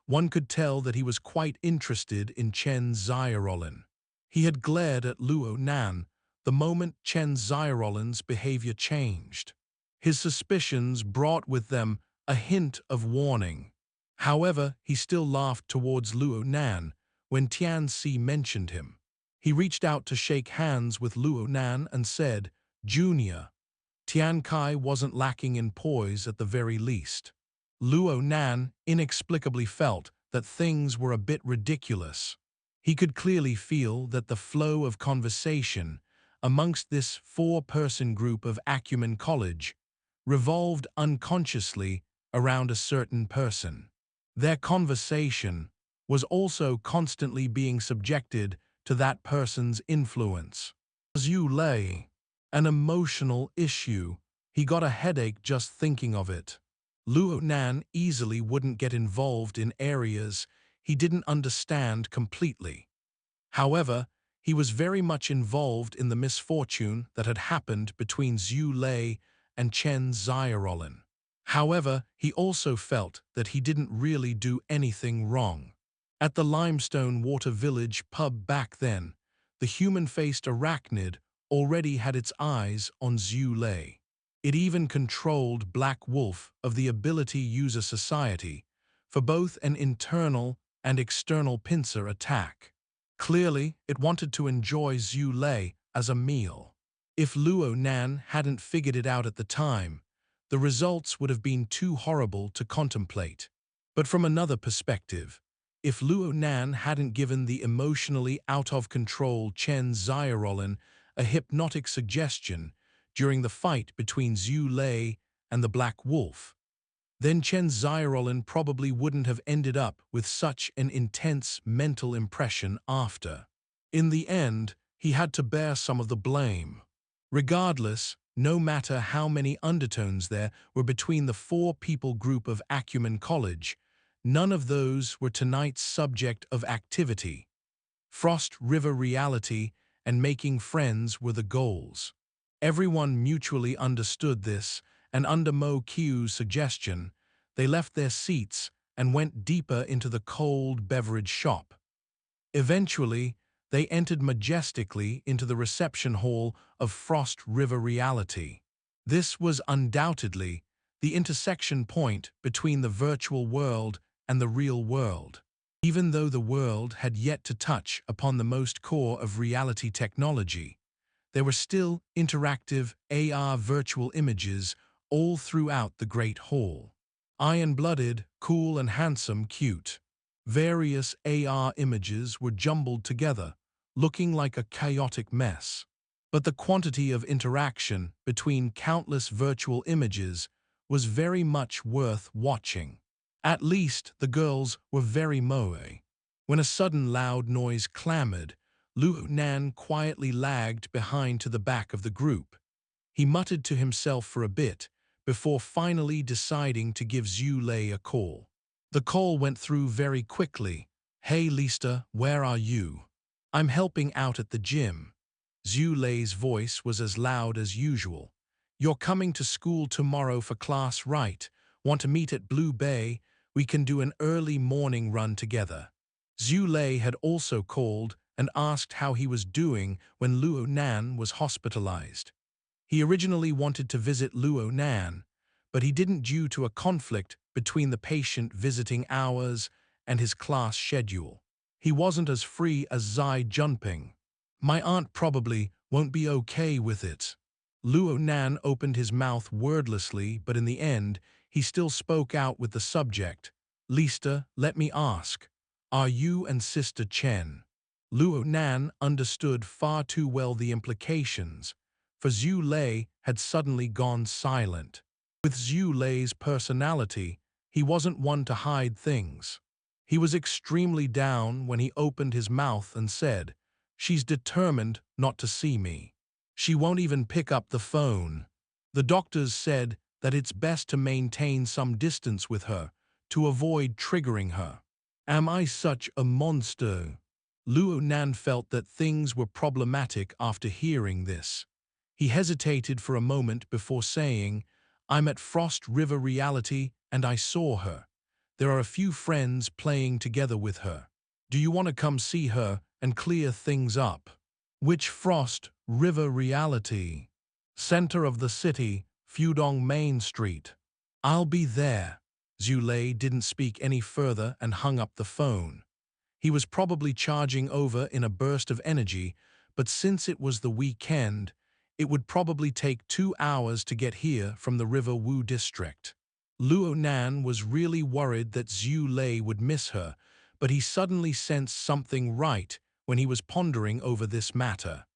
One could tell that he was quite interested in Chen Xiaolin. He had glared at Luo Nan the moment Chen Xiaolin's behavior changed. His suspicions brought with them a hint of warning. However, he still laughed towards Luo Nan when Tian Si mentioned him. He reached out to shake hands with Luo Nan and said, "Junior." Tian Kai wasn't lacking in poise at the very least. Luo Nan inexplicably felt that things were a bit ridiculous. He could clearly feel that the flow of conversation amongst this four-person group of Acumen College revolved unconsciously around a certain person. Their conversation was also constantly being subjected to that person's influence. Xue Lei, an emotional issue. He got a headache just thinking of it. Luo Nan easily wouldn't get involved in areas he didn't understand completely. However, he was very much involved in the misfortune that had happened between Xue Lei and Chen Xiaolin. However, he also felt that he didn't really do anything wrong. At the Limestone Water Village pub back then, the human-faced arachnid already had its eyes on Xue Lei. It even controlled Black Wolf of the Ability User Society for both an internal and external pincer attack. Clearly, it wanted to enjoy Xue Lei as a meal. If Luo Nan hadn't figured it out at the time, the results would have been too horrible to contemplate. But from another perspective, if Luo Nan hadn't given the emotionally out-of-control Chen Xiaolin a hypnotic suggestion during the fight between Xue Lei and the Black Wolf, then Chen Xiaolin probably wouldn't have ended up with such an intense mental impression after. In the end, he had to bear some of the blame. Regardless, no matter how many undertones there were between the four-people group of Acumen College, none of those were tonight's subject of activity. Frost River reality and making friends were the goals. Everyone mutually understood this, and under Mo Qiu's suggestion, they left their seats and went deeper into the cold beverage shop. Eventually, they entered majestically into the reception hall of Frost River reality. This was undoubtedly the intersection point between the virtual world and the real world. Even though the world had yet to touch upon the most core of reality technology, there were still interactive AR virtual images all throughout the Great Hall. Iron-blooded, cool and handsome, cute. Various AR images were jumbled together, looking like a chaotic mess. But the quantity of interaction between countless virtual images was very much worth watching. At least the girls were very moe. When a sudden loud noise clamored, Luo Nan quietly lagged behind to the back of the group. He muttered to himself for a bit, before finally deciding to give Xue Lei a call. The call went through very quickly. "Hey Lista, where are you?" "I'm helping out at the gym." Xue Lei's voice was as loud as usual. "You're coming to school tomorrow for class, right? Want to meet at Blue Bay? We can do an early morning run together." Xue Lei had also called and asked how he was doing when Luo Nan was hospitalized. He originally wanted to visit Luo Nan, but he didn't due to a conflict between the patient visiting hours and his class schedule. He wasn't as free as Zai Junping. "My aunt probably won't be okay with it." Luo Nan opened his mouth wordlessly, but in the end, he still spoke out with the subject. "Lista, let me ask, are you and Sister Chen?" Luo Nan understood far too well the implications, for Xue Lei had suddenly gone silent. With Xue Lei's personality, he wasn't one to hide things. He was extremely down when he opened his mouth and said, "She's determined not to see me. She won't even pick up the phone. The doctors said that it's best to maintain some distance with her, to avoid triggering her." Am I such a monster? Luo Nan felt that things were problematic after hearing this. He hesitated for a moment before saying, "I'm at Frost River Reality and I saw her. There are a few friends playing together with her. Do you want to come see her and clear things up?" "Which Frost River Reality?" "Center of the city, Fudong Main Street." "I'll be there." Xue Lei didn't speak any further and hung up the phone. He was probably charging over in a burst of energy, but since it was the weekend, it would probably take 2 hours to get here from the River Wu district. Luo Nan was really worried that Xue Lei would miss her, but he suddenly sensed something right when he was pondering over this matter.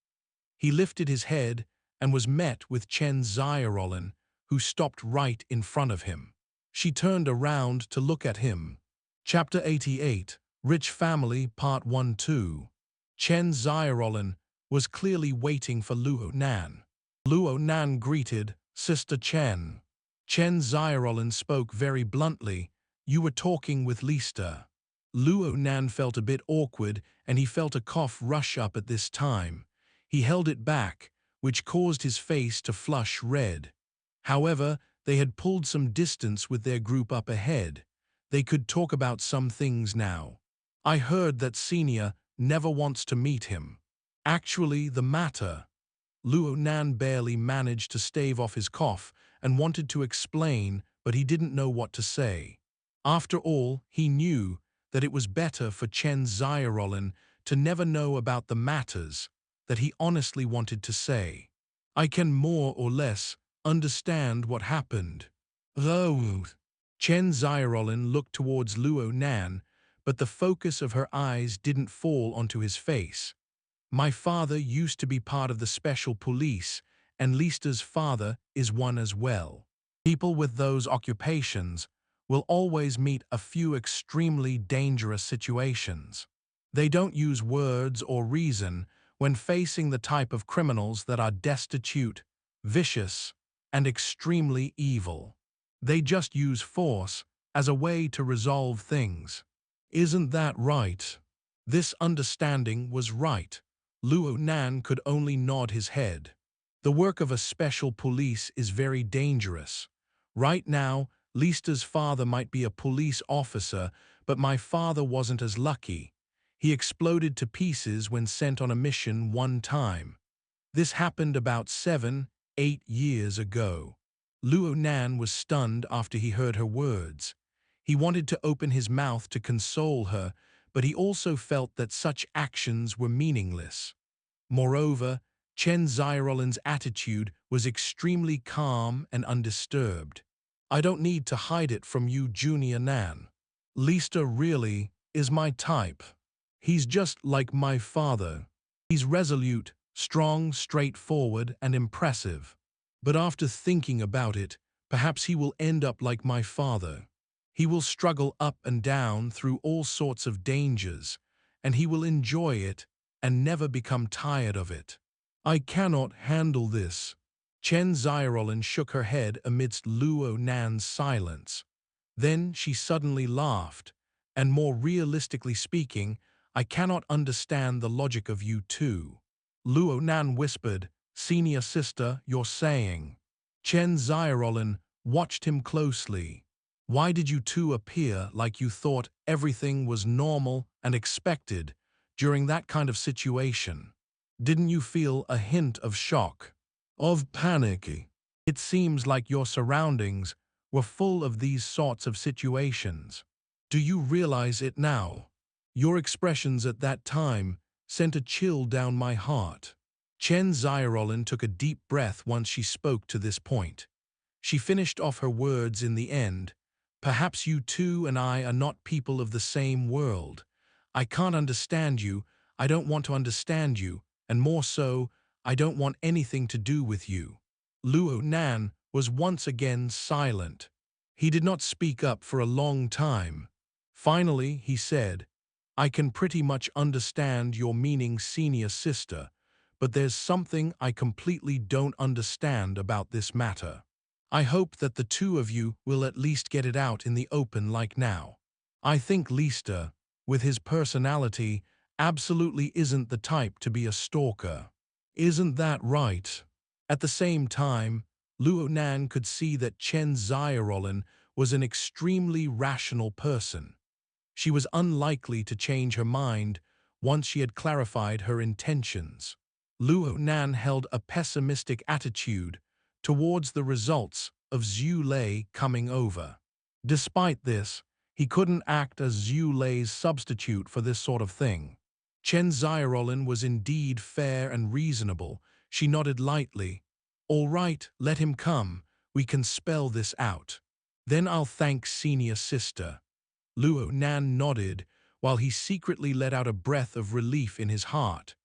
He lifted his head and was met with Chen Xiaolin, who stopped right in front of him. She turned around to look at him. Chapter 88, Rich Family, Part 1-2. Chen Xiaolin was clearly waiting for Luo Nan. Luo Nan greeted, "Sister Chen." Chen Xiaolin spoke very bluntly, "You were talking with Lista." Luo Nan felt a bit awkward and he felt a cough rush up at this time. He held it back, which caused his face to flush red. However, they had pulled some distance with their group up ahead. They could talk about some things now. "I heard that Senior never wants to meet him." "Actually, the matter." Luo Nan barely managed to stave off his cough and wanted to explain, but he didn't know what to say. After all, he knew that it was better for Chen Xiaolin to never know about the matters that he honestly wanted to say. "I can more or less understand what happened." "Oh." Chen Xiaolin looked towards Luo Nan, but the focus of her eyes didn't fall onto his face. "My father used to be part of the special police, and Lista's father is one as well. People with those occupations will always meet a few extremely dangerous situations. They don't use words or reason when facing the type of criminals that are destitute, vicious, and extremely evil. They just use force as a way to resolve things." "Isn't that right?" This understanding was right. Luo Nan could only nod his head. "The work of a special police is very dangerous. Right now, Lista's father might be a police officer, but my father wasn't as lucky. He exploded to pieces when sent on a mission one time. This happened about 7-8 years ago." Luo Nan was stunned after he heard her words. He wanted to open his mouth to console her, but he also felt that such actions were meaningless. Moreover, Chen Xiaolin's attitude was extremely calm and undisturbed. "I don't need to hide it from you, Junior Nan. Lister really is my type. He's just like my father. He's resolute, strong, straightforward, and impressive. But after thinking about it, perhaps he will end up like my father. He will struggle up and down through all sorts of dangers, and he will enjoy it and never become tired of it. I cannot handle this." Chen Xiaolin shook her head amidst Luo Nan's silence. Then she suddenly laughed, and more realistically speaking, "I cannot understand the logic of you two." Luo Nan whispered, "Senior sister, you're saying." Chen Xiaolin watched him closely. "Why did you two appear like you thought everything was normal and expected during that kind of situation? Didn't you feel a hint of shock, of panic? It seems like your surroundings were full of these sorts of situations. Do you realize it now? Your expressions at that time sent a chill down my heart." Chen Xiaolin took a deep breath once she spoke to this point. She finished off her words in the end. "Perhaps you two and I are not people of the same world. I can't understand you, I don't want to understand you, and more so, I don't want anything to do with you." Luo Nan was once again silent. He did not speak up for a long time. Finally, he said, "I can pretty much understand your meaning, senior sister, but there's something I completely don't understand about this matter. I hope that the two of you will at least get it out in the open like now. I think Lister, with his personality, absolutely isn't the type to be a stalker. Isn't that right?" At the same time, Luo Nan could see that Chen Xiaolin was an extremely rational person. She was unlikely to change her mind once she had clarified her intentions. Luo Nan held a pessimistic attitude towards the results of Xue Lei coming over. Despite this, he couldn't act as Xue Lei's substitute for this sort of thing. Chen Xiaolin was indeed fair and reasonable. She nodded lightly. "All right, let him come. We can spell this out. Then I'll thank senior sister." Luo Nan nodded, while he secretly let out a breath of relief in his heart.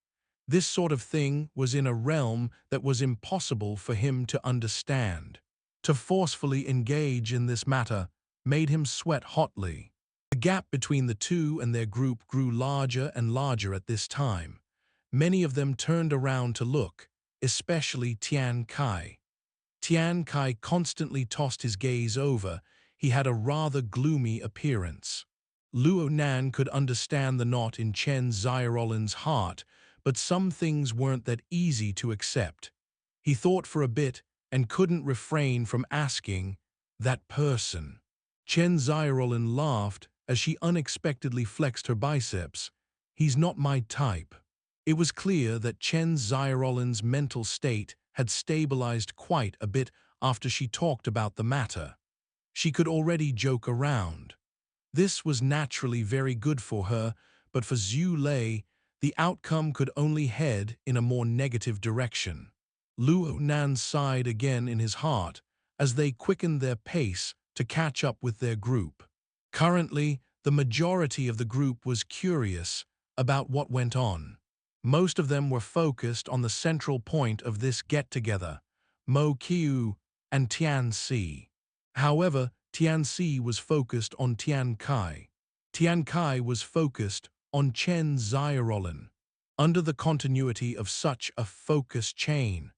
This sort of thing was in a realm that was impossible for him to understand. To forcefully engage in this matter made him sweat hotly. The gap between the two and their group grew larger and larger at this time. Many of them turned around to look, especially Tian Kai. Tian Kai constantly tossed his gaze over. He had a rather gloomy appearance. Luo Nan could understand the knot in Chen Xiaolin's heart, but some things weren't that easy to accept. He thought for a bit and couldn't refrain from asking, "That person?" Chen Xiaolin laughed as she unexpectedly flexed her biceps. "He's not my type." It was clear that Chen Xiaolin's mental state had stabilized quite a bit after she talked about the matter. She could already joke around. This was naturally very good for her, but for Xue Lei, the outcome could only head in a more negative direction. Luo Nan sighed again in his heart as they quickened their pace to catch up with their group. Currently, the majority of the group was curious about what went on. Most of them were focused on the central point of this get-together, Mo Qiu and Tian Si. However, Tian Si was focused on Tian Kai. Tian Kai was focused on Chen Xiaolin. Under the continuity of such a focus chain,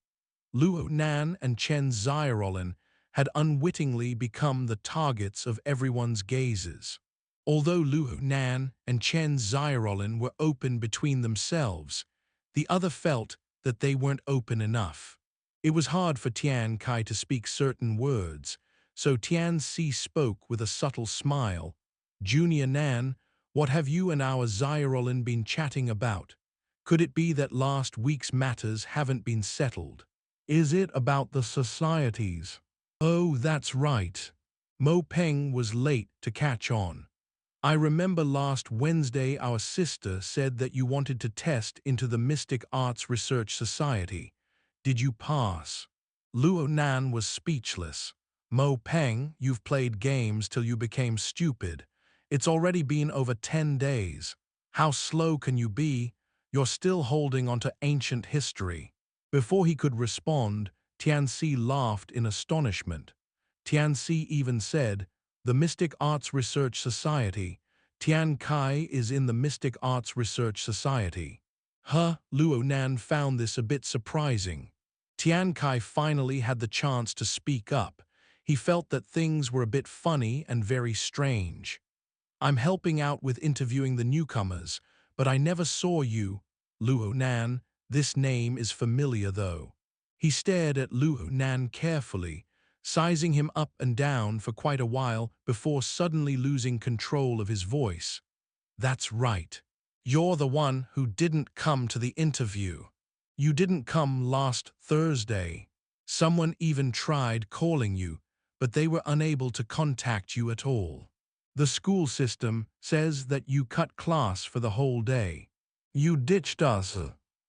Luo Nan and Chen Xiaolin had unwittingly become the targets of everyone's gazes. Although Luo Nan and Chen Xiaolin were open between themselves, the other felt that they weren't open enough. It was hard for Tian Kai to speak certain words, so Tian Si spoke with a subtle smile. "Junior Nan, what have you and our Xiaolin been chatting about? Could it be that last week's matters haven't been settled? Is it about the societies?" "Oh, that's right." Mo Peng was late to catch on. I remember last Wednesday our sister said that you wanted to test into the Mystic Arts Research Society. Did you pass? Luo Nan was speechless. Mo Peng, you've played games till you became stupid. It's already been over 10 days. How slow can you be? You're still holding onto ancient history. Before he could respond, Tian Si laughed in astonishment. Tian Si even said, "The Mystic Arts Research Society. Tian Kai is in the Mystic Arts Research Society." Luo Nan found this a bit surprising. Tian Kai finally had the chance to speak up. He felt that things were a bit funny and very strange. "I'm helping out with interviewing the newcomers, but I never saw you." Luo Nan, this name is familiar though. He stared at Luo Nan carefully, sizing him up and down for quite a while before suddenly losing control of his voice. "That's right. You're the one who didn't come to the interview. You didn't come last Thursday. Someone even tried calling you, but they were unable to contact you at all. The school system says that you cut class for the whole day. You ditched us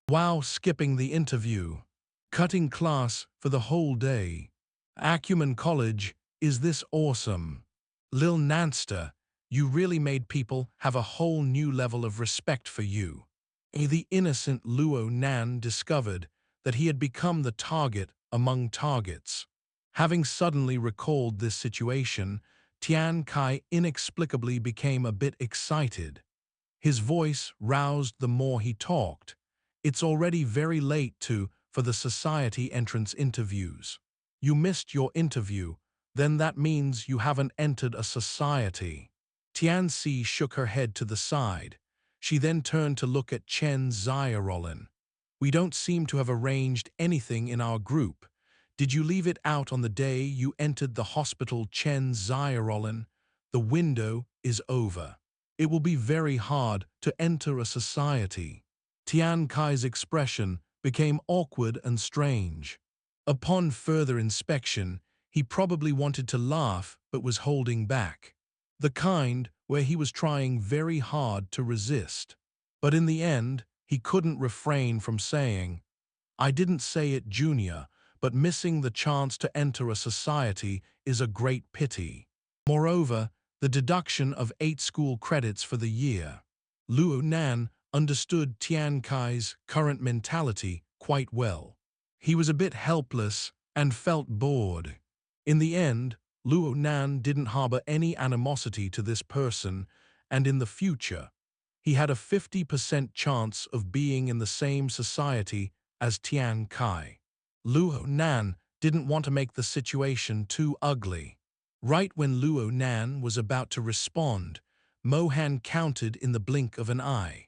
while skipping the interview. Cutting class for the whole day. Acumen College, is this awesome? Lil Nanster, you really made people have a whole new level of respect for you." The innocent Luo Nan discovered that he had become the target among targets. Having suddenly recalled this situation, Tian Kai inexplicably became a bit excited. His voice roused the more he talked. "It's already very late for the society entrance interviews. You missed your interview, then that means you haven't entered a society." Tian Si shook her head to the side. She then turned to look at Chen Xiaolin. "We don't seem to have arranged anything in our group. Did you leave it out on the day you entered the hospital?" Chen Xiaolin, "The window is over. It will be very hard to enter a society." Tian Kai's expression became awkward and strange. Upon further inspection, he probably wanted to laugh but was holding back. The kind where he was trying very hard to resist. But in the end, he couldn't refrain from saying, "I didn't say it, Junior, but missing the chance to enter a society is a great pity. Moreover, the deduction of 8 school credits for the year." Luo Nan understood Tian Kai's current mentality quite well. He was a bit helpless and felt bored. In the end, Luo Nan didn't harbor any animosity to this person, and in the future, he had a 50% chance of being in the same society as Tian Kai. Luo Nan didn't want to make the situation too ugly. Right when Luo Nan was about to respond, Mo Han countered in the blink of an eye.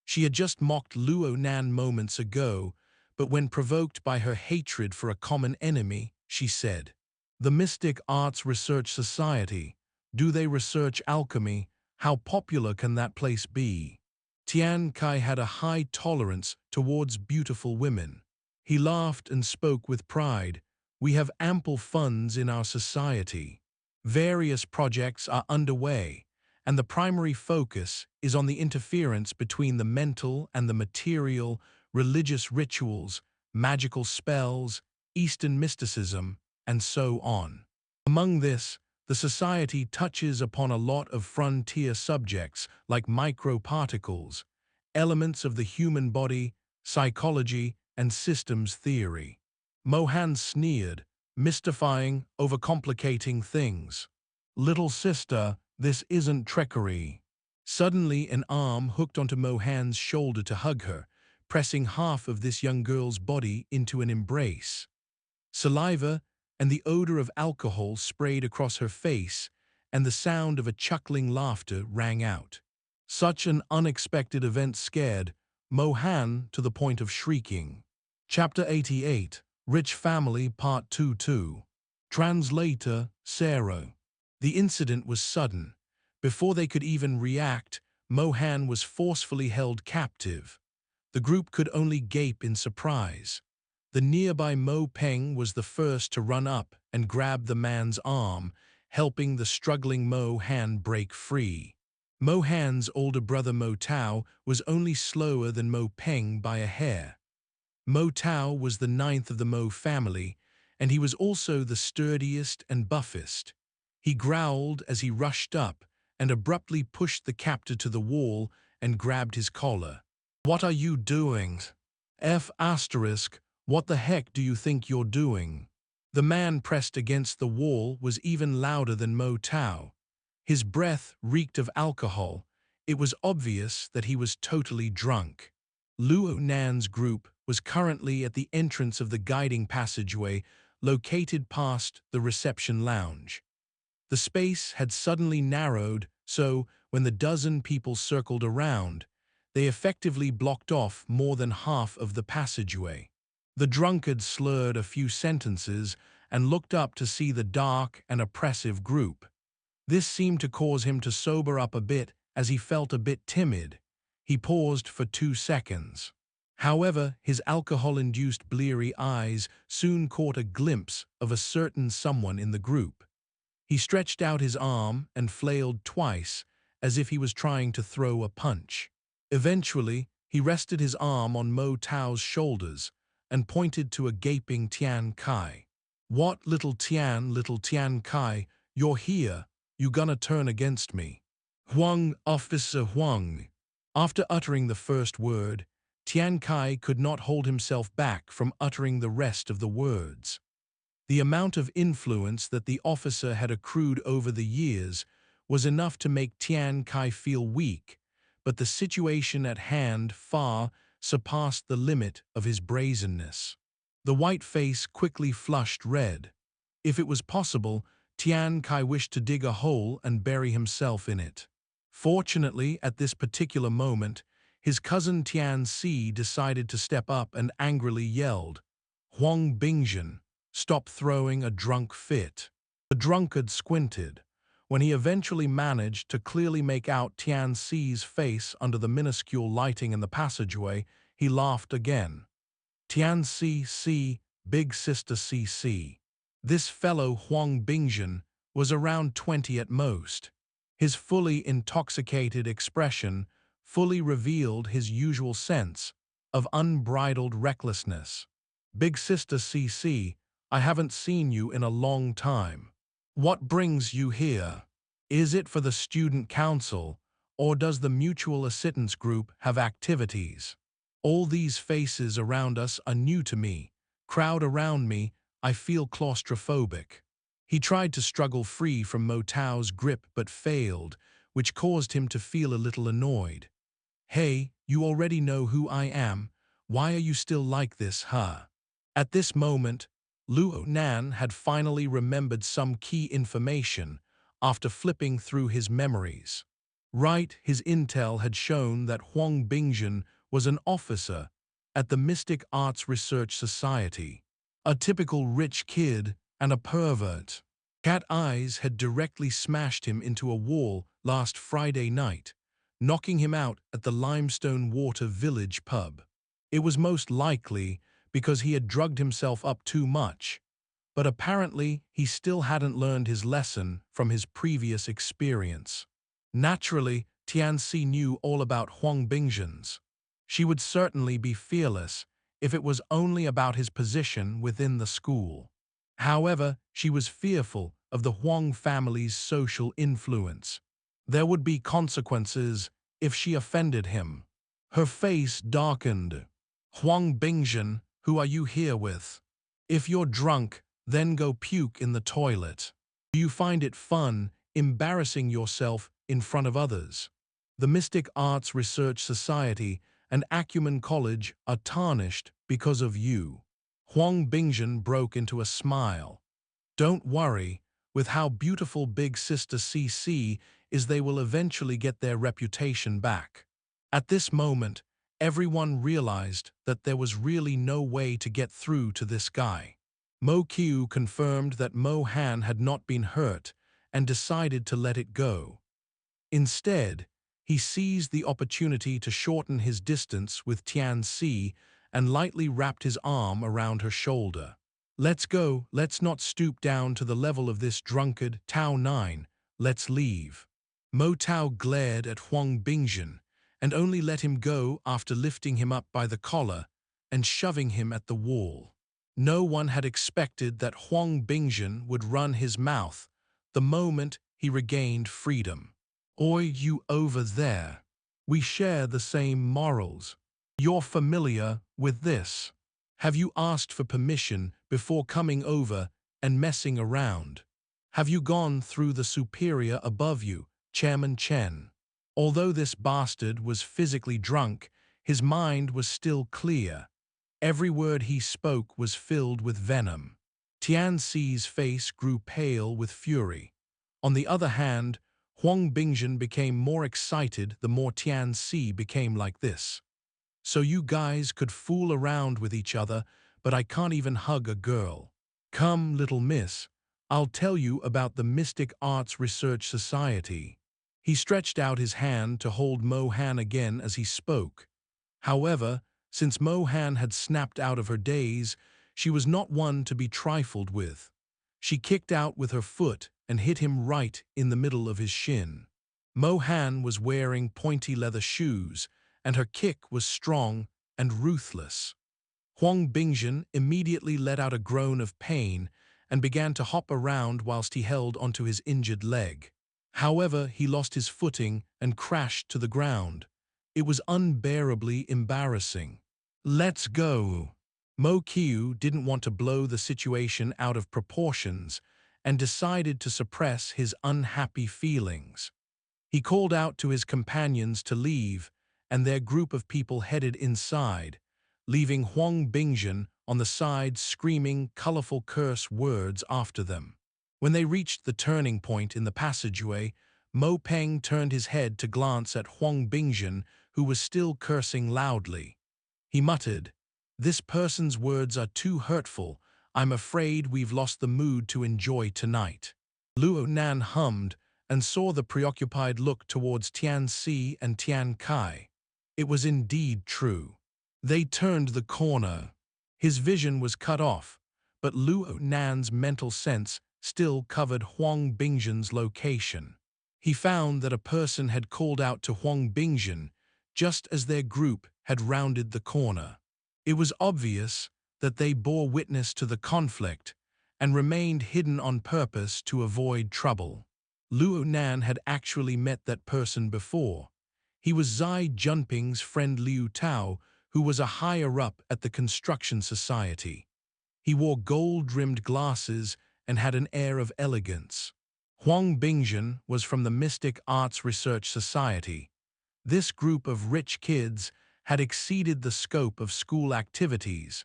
She had just mocked Luo Nan moments ago, but when provoked by her hatred for a common enemy, she said, "The Mystic Arts Research Society. Do they research alchemy? How popular can that place be?" Tian Kai had a high tolerance towards beautiful women. He laughed and spoke with pride. "We have ample funds in our society. Various projects are underway, and the primary focus is on the interference between the mental and the material, religious rituals, magical spells, Eastern mysticism, and so on. Among this, the society touches upon a lot of frontier subjects like microparticles, elements of the human body, psychology, and systems theory." Mohan sneered, mystifying, overcomplicating things. "Little sister, this isn't trickery." Suddenly an arm hooked onto Mohan's shoulder to hug her, pressing half of this young girl's body into an embrace. Saliva and the odor of alcohol sprayed across her face, and the sound of a chuckling laughter rang out. Such an unexpected event scared Mohan to the point of shrieking. Chapter 88, Rich Family Part 2-2. Translator, Sarah. The incident was sudden. Before they could even react, Mohan was forcefully held captive. The group could only gape in surprise. The nearby Mo Peng was the first to run up and grab the man's arm, helping the struggling Mo Han break free. Mo Han's older brother Mo Tao was only slower than Mo Peng by a hair. Mo Tao was the ninth of the Mo family, and he was also the sturdiest and buffest. He growled as he rushed up and abruptly pushed the captor to the wall and grabbed his collar. "What are you doing? What the heck do you think you're doing?" The man pressed against the wall was even louder than Mo Tao. His breath reeked of alcohol. It was obvious that he was totally drunk. Luo Nan's group was currently at the entrance of the guiding passageway located past the reception lounge. The space had suddenly narrowed, so when the dozen people circled around, they effectively blocked off more than half of the passageway. The drunkard slurred a few sentences and looked up to see the dark and oppressive group. This seemed to cause him to sober up a bit as he felt a bit timid. He paused for 2 seconds. However, his alcohol-induced bleary eyes soon caught a glimpse of a certain someone in the group. He stretched out his arm and flailed twice, as if he was trying to throw a punch. Eventually, he rested his arm on Mo Tao's shoulders and pointed to a gaping Tian Kai. "What, little Tian Kai, you're here, you gonna turn against me?" Officer Huang. After uttering the first word, Tian Kai could not hold himself back from uttering the rest of the words. The amount of influence that the officer had accrued over the years was enough to make Tian Kai feel weak, but the situation at hand far surpassed the limit of his brazenness. The white face quickly flushed red. If it was possible, Tian Kai wished to dig a hole and bury himself in it. Fortunately, at this particular moment, his cousin Tian Si decided to step up and angrily yelled, "Huang Bingzhen, stop throwing a drunk fit." The drunkard squinted. When he eventually managed to clearly make out Tian Si's face under the minuscule lighting in the passageway, he laughed again. "Tian Si, big sister Si. This fellow Huang Bingzhen was around 20 at most. His fully intoxicated expression fully revealed his usual sense of unbridled recklessness. "Big sister Si, I haven't seen you in a long time. What brings you here? Is it for the student council, or does the mutual assistance group have activities? All these faces around us are new to me. Crowd around me, I feel claustrophobic." He tried to struggle free from Mo Tao's grip but failed, which caused him to feel a little annoyed. "Hey, you already know who I am. Why are you still like this, huh?" At this moment, Luo Nan had finally remembered some key information after flipping through his memories. Right, his intel had shown that Huang Bingzhen was an officer at the Mystic Arts Research Society. A typical rich kid and a pervert. Cat Eyes had directly smashed him into a wall last Friday night, knocking him out at the Limestone Water Village pub. It was most likely because he had drugged himself up too much, but apparently he still hadn't learned his lesson from his previous experience. Naturally, Tian Si knew all about Huang Bingzhen's. She would certainly be fearless if it was only about his position within the school. However, she was fearful of the Huang family's social influence. There would be consequences if she offended him. Her face darkened. "Huang Bingzhen, who are you here with? If you're drunk, then go puke in the toilet. Do you find it fun embarrassing yourself in front of others? The Mystic Arts Research Society and Acumen College are tarnished because of you." Huang Bingzhen broke into a smile. "Don't worry, with how beautiful Big Sister CC is, they will eventually get their reputation back." At this moment, everyone realized that there was really no way to get through to this guy. Mo Qiu confirmed that Mo Han had not been hurt and decided to let it go. Instead, he seized the opportunity to shorten his distance with Tian Si and lightly wrapped his arm around her shoulder. "Let's go, let's not stoop down to the level of this drunkard, Tao 9, let's leave." Mo Tao glared at Huang Bingzhen and only let him go after lifting him up by the collar and shoving him at the wall. No one had expected that Huang Bingzhen would run his mouth the moment he regained freedom. "Oi, you over there. We share the same morals. You're familiar with this. Have you asked for permission before coming over and messing around? Have you gone through the superior above you, Chairman Chen?" Although this bastard was physically drunk, his mind was still clear. Every word he spoke was filled with venom. Tian Si's face grew pale with fury. On the other hand, Huang Bingzhen became more excited the more Tian Si became like this. "So you guys could fool around with each other, but I can't even hug a girl. Come, little miss, I'll tell you about the Mystic Arts Research Society." He stretched out his hand to hold Mo Han again as he spoke. However, since Mo Han had snapped out of her daze, she was not one to be trifled with. She kicked out with her foot and hit him right in the middle of his shin. Mo Han was wearing pointy leather shoes, and her kick was strong and ruthless. Huang Bingzhen immediately let out a groan of pain and began to hop around whilst he held onto his injured leg. However, he lost his footing and crashed to the ground. It was unbearably embarrassing. "Let's go." Mo Qiu didn't want to blow the situation out of proportions and decided to suppress his unhappy feelings. He called out to his companions to leave, and their group of people headed inside, leaving Huang Bingzhen on the side screaming colorful curse words after them. When they reached the turning point in the passageway, Mo Peng turned his head to glance at Huang Bingzhen, who was still cursing loudly. He muttered, "This person's words are too hurtful. I'm afraid we've lost the mood to enjoy tonight." Luo Nan hummed and saw the preoccupied look towards Tian Si and Tian Kai. It was indeed true. They turned the corner. His vision was cut off, but Luo Nan's mental sense still covered Huang Bingzhen's location. He found that a person had called out to Huang Bingzhen just as their group had rounded the corner. It was obvious that they bore witness to the conflict and remained hidden on purpose to avoid trouble. Luo Nan had actually met that person before. He was Zai Junping's friend Liu Tao, who was a higher-up at the construction society. He wore gold-rimmed glasses and had an air of elegance. Huang Bingzhen was from the Mystic Arts Research Society. This group of rich kids had exceeded the scope of school activities,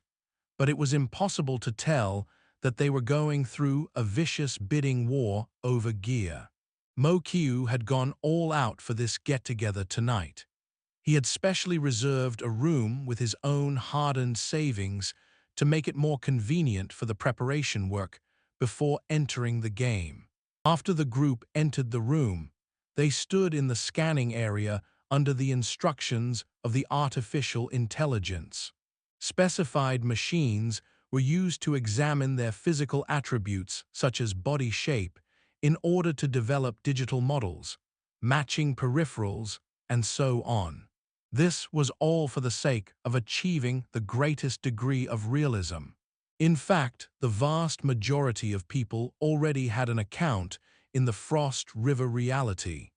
but it was impossible to tell that they were going through a vicious bidding war over gear. Mo Qiu had gone all out for this get-together tonight. He had specially reserved a room with his own hard-earned savings to make it more convenient for the preparation work before entering the game. After the group entered the room, they stood in the scanning area under the instructions of the artificial intelligence. Specified machines were used to examine their physical attributes, such as body shape, in order to develop digital models, matching peripherals, and so on. This was all for the sake of achieving the greatest degree of realism. In fact, the vast majority of people already had an account in the Frost River reality.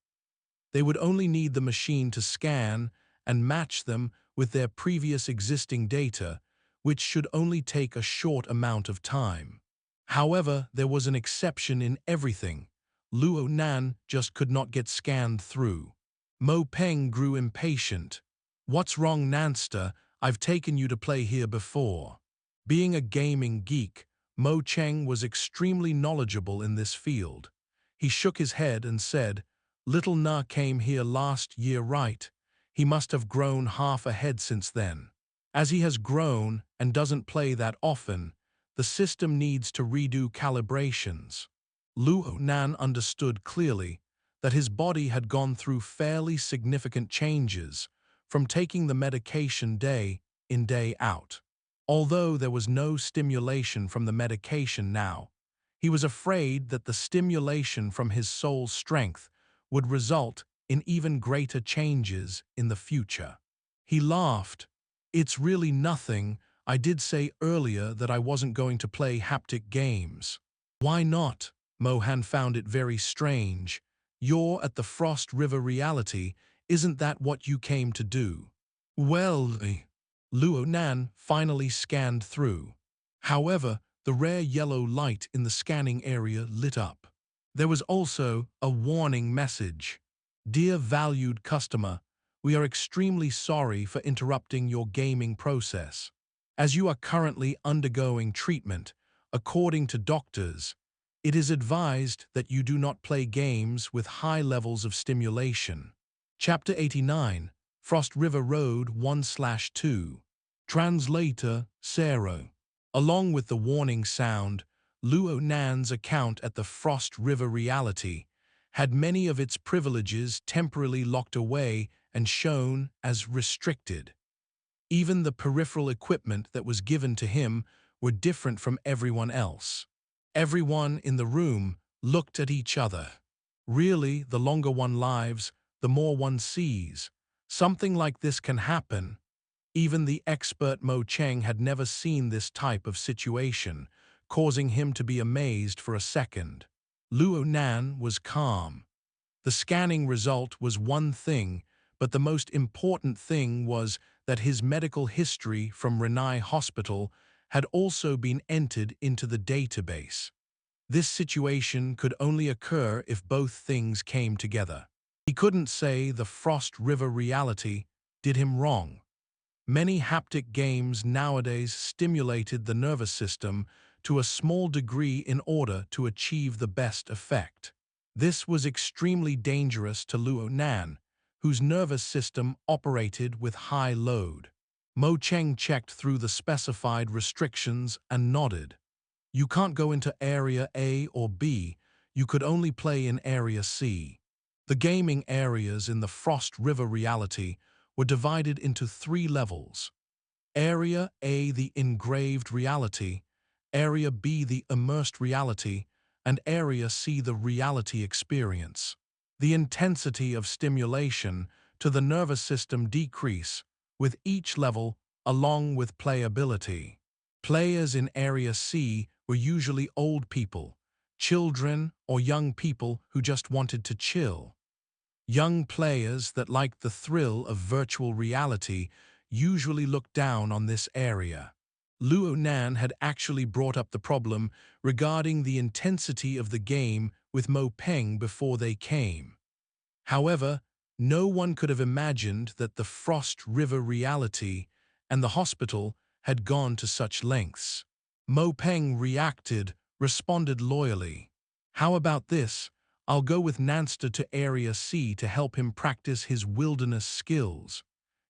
They would only need the machine to scan and match them with their previous existing data, which should only take a short amount of time. However, there was an exception in everything. Luo Nan just could not get scanned through. Mo Peng grew impatient. "What's wrong, Nanster? I've taken you to play here before." Being a gaming geek, Mo Cheng was extremely knowledgeable in this field. He shook his head and said, "Little Na came here last year, right? He must have grown half a head since then. As he has grown and doesn't play that often, the system needs to redo calibrations." Luo Nan understood clearly that his body had gone through fairly significant changes from taking the medication day in day out. Although there was no stimulation from the medication now, he was afraid that the stimulation from his soul's strength would result in even greater changes in the future. He laughed. It's really nothing. I did say earlier that I wasn't going to play haptic games. Why not? Mohan found it very strange. You're at the Frost River Reality. Isn't that what you came to do? Well, Luo Nan finally scanned through. However, the rare yellow light in the scanning area lit up. There was also a warning message. Dear valued customer, we are extremely sorry for interrupting your gaming process. As you are currently undergoing treatment, according to doctors, it is advised that you do not play games with high levels of stimulation. Chapter 89, Frost River Road 1/2. Translator, Sero. Along with the warning sound, Luo Nan's account at the Frost River Reality had many of its privileges temporarily locked away and shown as restricted. Even the peripheral equipment that was given to him were different from everyone else. Everyone in the room looked at each other. Really, the longer one lives, the more one sees. Something like this can happen. Even the expert Mo Peng had never seen this type of situation, causing him to be amazed for a second. Luo Nan was calm. The scanning result was one thing, but the most important thing was that his medical history from Renai Hospital had also been entered into the database. This situation could only occur if both things came together. He couldn't say the Frost River Reality did him wrong. Many haptic games nowadays stimulated the nervous system to a small degree in order to achieve the best effect. This was extremely dangerous to Luo Nan, whose nervous system operated with high load. Mo Peng checked through the specified restrictions and nodded. You can't go into Area A or B, you could only play in Area C. The gaming areas in the Frost River Reality were divided into 3 levels. Area A, the engraved reality, Area B, the immersed reality, and Area C, the reality experience. The intensity of stimulation to the nervous system decrease with each level along with playability. Players in Area C were usually old people, children, or young people who just wanted to chill. Young players that liked the thrill of virtual reality usually looked down on this area. Luo Nan had actually brought up the problem regarding the intensity of the game with Mo Peng before they came. However, no one could have imagined that the Frost River Reality and the hospital had gone to such lengths. Mo Peng responded loyally. How about this? I'll go with Nanster to Area C to help him practice his wilderness skills.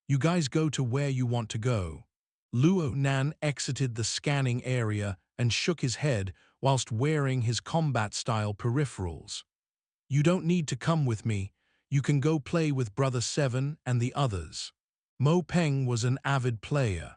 You guys go to where you want to go. Luo Nan exited the scanning area and shook his head whilst wearing his combat-style peripherals. You don't need to come with me. You can go play with Brother Seven and the others. Mo Peng was an avid player.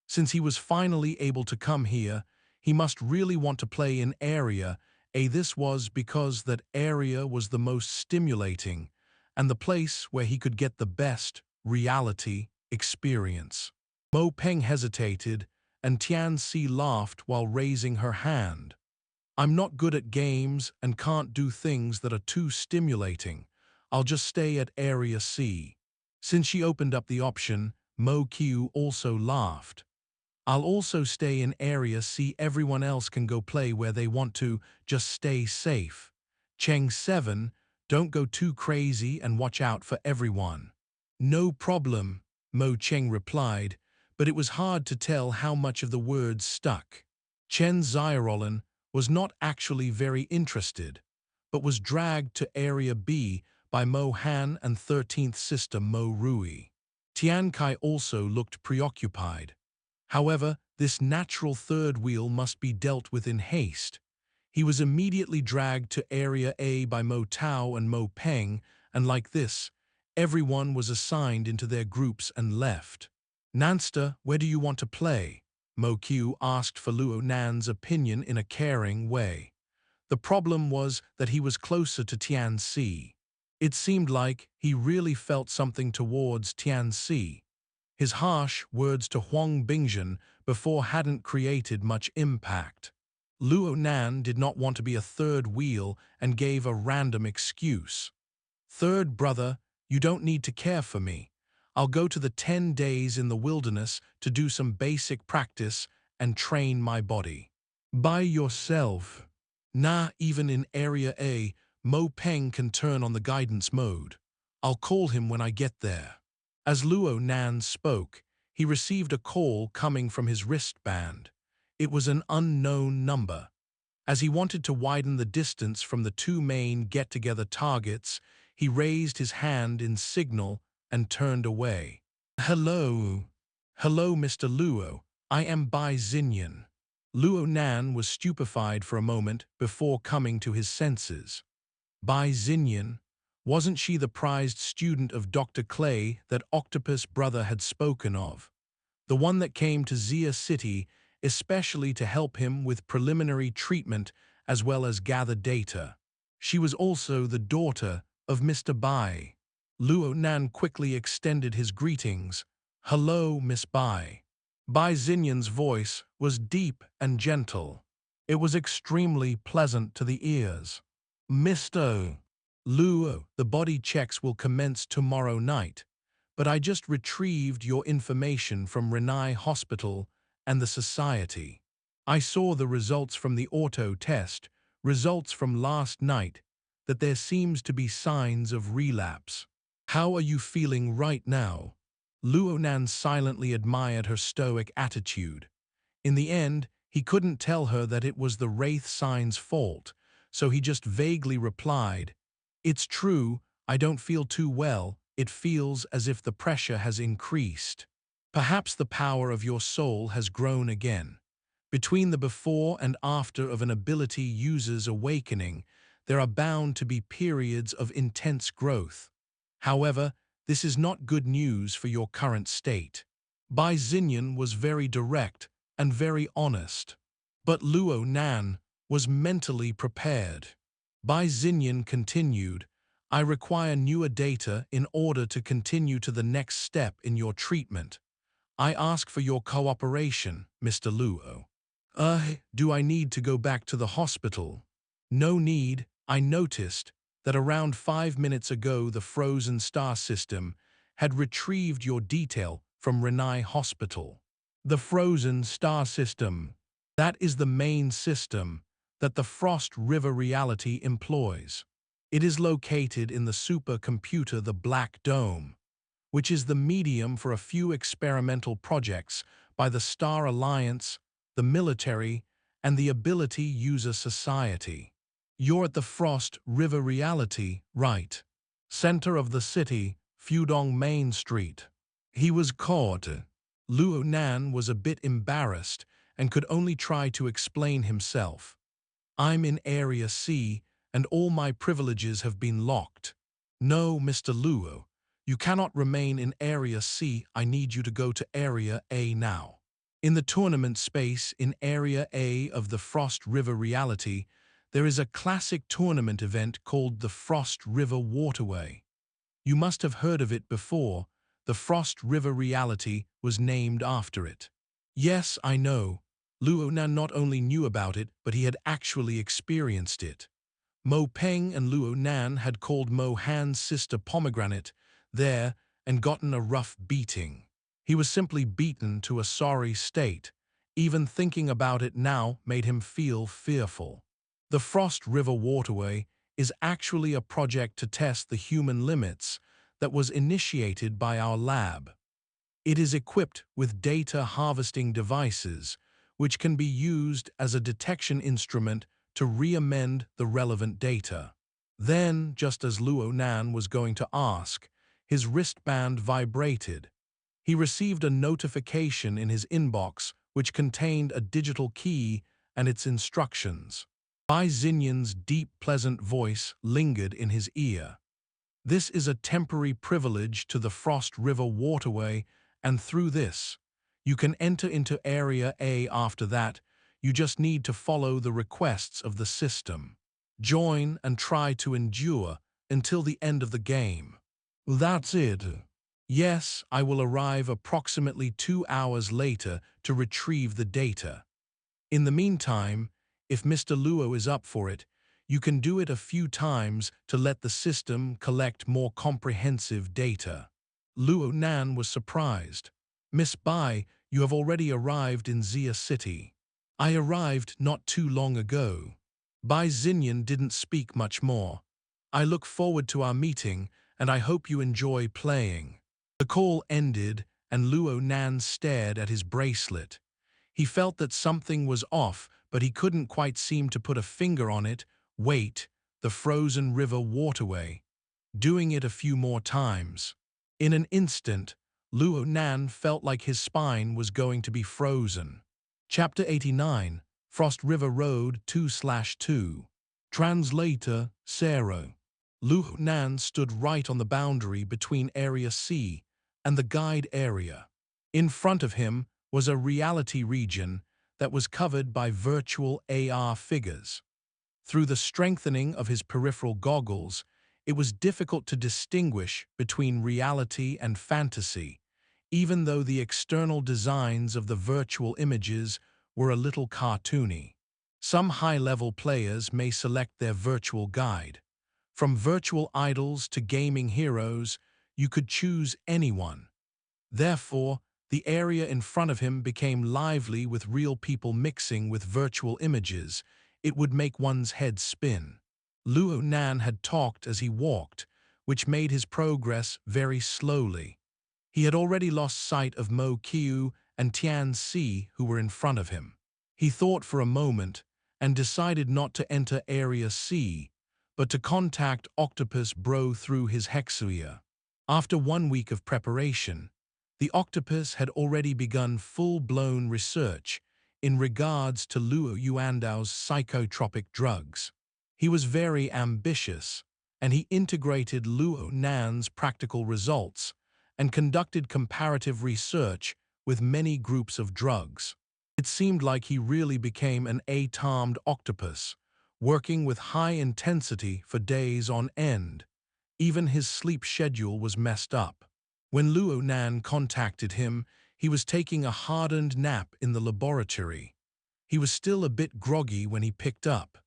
Since he was finally able to come here, he must really want to play in Area A. This was because that area was the most stimulating and the place where he could get the best reality experience. Mo Peng hesitated, and Tian Si laughed while raising her hand. I'm not good at games and can't do things that are too stimulating. I'll just stay at Area C. Since she opened up the option, Mo Qiu also laughed. I'll also stay in Area C. Everyone else can go play where they want to, just stay safe. Cheng 7, don't go too crazy and watch out for everyone. No problem, Mo Peng replied, but it was hard to tell how much of the words stuck. Chen Xiaolin was not actually very interested, but was dragged to Area B by Mo Han and 13th Sister Mo Rui. Tian Kai also looked preoccupied. However, this natural third wheel must be dealt with in haste. He was immediately dragged to Area A by Mo Tao and Mo Peng, and like this, everyone was assigned into their groups and left. Nanster, where do you want to play? Mo Qiu asked for Luo Nan's opinion in a caring way. The problem was that he was closer to Tian Si. It seemed like he really felt something towards Tian Si. His harsh words to Huang Bingzhen before hadn't created much impact. Luo Nan did not want to be a third wheel and gave a random excuse. Third brother, you don't need to care for me. I'll go to the 10 days in the wilderness to do some basic practice and train my body. By yourself. Nah, even in Area A, Mo Peng can turn on the guidance mode. I'll call him when I get there. As Luo Nan spoke, he received a call coming from his wristband. It was an unknown number. As he wanted to widen the distance from the two main get-together targets, he raised his hand in signal and turned away. Hello. Hello, Mr. Luo. I am Bai Xinyan. Luo Nan was stupefied for a moment before coming to his senses. Bai Xinyan, wasn't she the prized student of Dr. Clay that Octopus Brother had spoken of? The one that came to Xia City especially to help him with preliminary treatment as well as gather data. She was also the daughter of Mr. Bai. Luo Nan quickly extended his greetings. Hello, Miss Bai. Bai Xinyan's voice was deep and gentle. It was extremely pleasant to the ears. Mr. Luo, the body checks will commence tomorrow night, but I just retrieved your information from Renai Hospital and the Society. I saw the results from the auto test, results from last night, that there seems to be signs of relapse. How are you feeling right now? Luo Nan silently admired her stoic attitude. In the end, he couldn't tell her that it was the Wraith sign's fault, so he just vaguely replied, It's true, I don't feel too well, it feels as if the pressure has increased. Perhaps the power of your soul has grown again. Between the before and after of an ability user's awakening, there are bound to be periods of intense growth. However, this is not good news for your current state. Bai Xinyan was very direct and very honest. But Luo Nan was mentally prepared. Bai Xinyan continued, I require newer data in order to continue to the next step in your treatment. I ask for your cooperation, Mr. Luo. Do I need to go back to the hospital? No need. I noticed that around 5 minutes ago the frozen star system had retrieved your detail from Renai Hospital. The frozen star system, that is the main system that the Frost River reality employs. It is located in the supercomputer the Black Dome, which is the medium for a few experimental projects by the Star Alliance, the military, and the Ability User Society. You're at the Frost River reality, right? Center of the city, Fudong Main Street. He was caught. Luo Nan was a bit embarrassed and could only try to explain himself. I'm in Area C, and all my privileges have been locked. No, Mr. Luo. You cannot remain in Area C, I need you to go to Area A now. In the tournament space in Area A of the Frost River reality, there is a classic tournament event called the Frost River Waterway. You must have heard of it before. The Frost River reality was named after it. Yes, I know. Luo Nan not only knew about it, but he had actually experienced it. Mo Peng and Luo Nan had called Mo Han's sister Pomegranate there and gotten a rough beating. He was simply beaten to a sorry state. Even thinking about it now made him feel fearful. The Frost River Waterway is actually a project to test the human limits that was initiated by our lab. It is equipped with data harvesting devices, which can be used as a detection instrument to re-amend the relevant data. Then, just as Luo Nan was going to ask, his wristband vibrated. He received a notification in his inbox which contained a digital key and its instructions. Bai Xinyan's deep, pleasant voice lingered in his ear. This is a temporary privilege to the Frost River Waterway, and through this, you can enter into Area A. After that, you just need to follow the requests of the system. Join and try to endure until the end of the game. That's it. Yes, I will arrive approximately 2 hours later to retrieve the data. In the meantime, if Mr. Luo is up for it, you can do it a few times to let the system collect more comprehensive data. Luo Nan was surprised. Miss Bai, you have already arrived in Xia City. I arrived not too long ago. Bai Xinyan didn't speak much more. I look forward to our meeting, and I hope you enjoy playing. The call ended, and Luo Nan stared at his bracelet. He felt that something was off, but he couldn't quite seem to put a finger on it. Wait, the Frozen River Waterway. Doing it a few more times. In an instant, Luo Nan felt like his spine was going to be frozen. Chapter 89, Frost River Road 2/2. Translator, Sero. Luo Nan stood right on the boundary between Area C and the guide area. In front of him was a reality region that was covered by virtual AR figures. Through the strengthening of his peripheral goggles, it was difficult to distinguish between reality and fantasy, even though the external designs of the virtual images were a little cartoony. Some high-level players may select their virtual guide. From virtual idols to gaming heroes, you could choose anyone. Therefore, the area in front of him became lively with real people mixing with virtual images. It would make one's head spin. Luo Nan had talked as he walked, which made his progress very slowly. He had already lost sight of Mo Qiu and Tian Si, who were in front of him. He thought for a moment and decided not to enter Area C, but to contact Octopus Bro through his hexuia. After 1 week of preparation, the Octopus had already begun full-blown research in regards to Luo Yuandao's psychotropic drugs. He was very ambitious, and he integrated Luo Nan's practical results and conducted comparative research with many groups of drugs. It seemed like he really became an A-armed octopus, working with high intensity for days on end. Even his sleep schedule was messed up. When Luo Nan contacted him, he was taking a hardened nap in the laboratory. He was still a bit groggy when he picked up.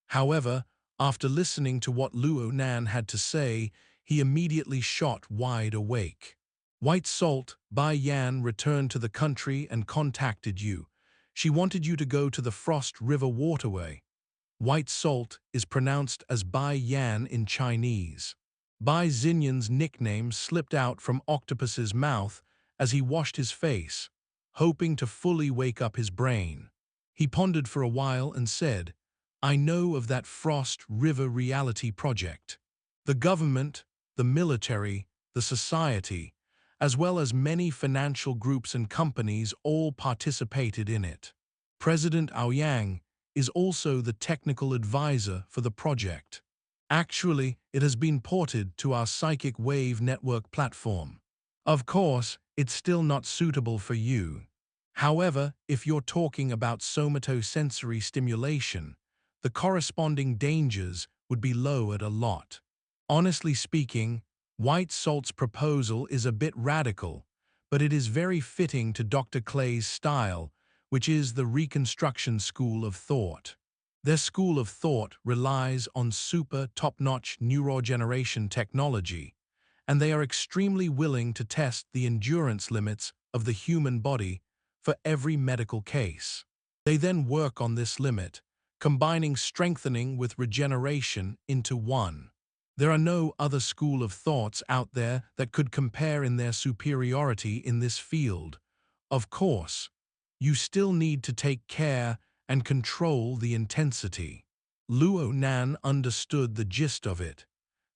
However, after listening to what Luo Nan had to say, he immediately shot wide awake. White Salt, Bai Yan returned to the country and contacted you. She wanted you to go to the Frost River Waterway. White Salt is pronounced as Bai Yan in Chinese. Bai Xinyan's nickname slipped out from Octopus's mouth as he washed his face, hoping to fully wake up his brain. He pondered for a while and said, I know of that Frost River reality project. The government, the military, the society, as well as many financial groups and companies all participated in it. President Huaying is also the technical advisor for the project. Actually, it has been ported to our Psychic Wave Network platform. Of course, it's still not suitable for you. However, if you're talking about somatosensory stimulation, the corresponding dangers would be lowered a lot. Honestly speaking, White Salt's proposal is a bit radical, but it is very fitting to Dr. Clay's style, which is the Reconstruction School of Thought. Their school of thought relies on super top-notch neurogeneration technology, and they are extremely willing to test the endurance limits of the human body for every medical case. They then work on this limit, combining strengthening with regeneration into one. There are no other school of thoughts out there that could compare in their superiority in this field. Of course, you still need to take care and control the intensity. Luo Nan understood the gist of it.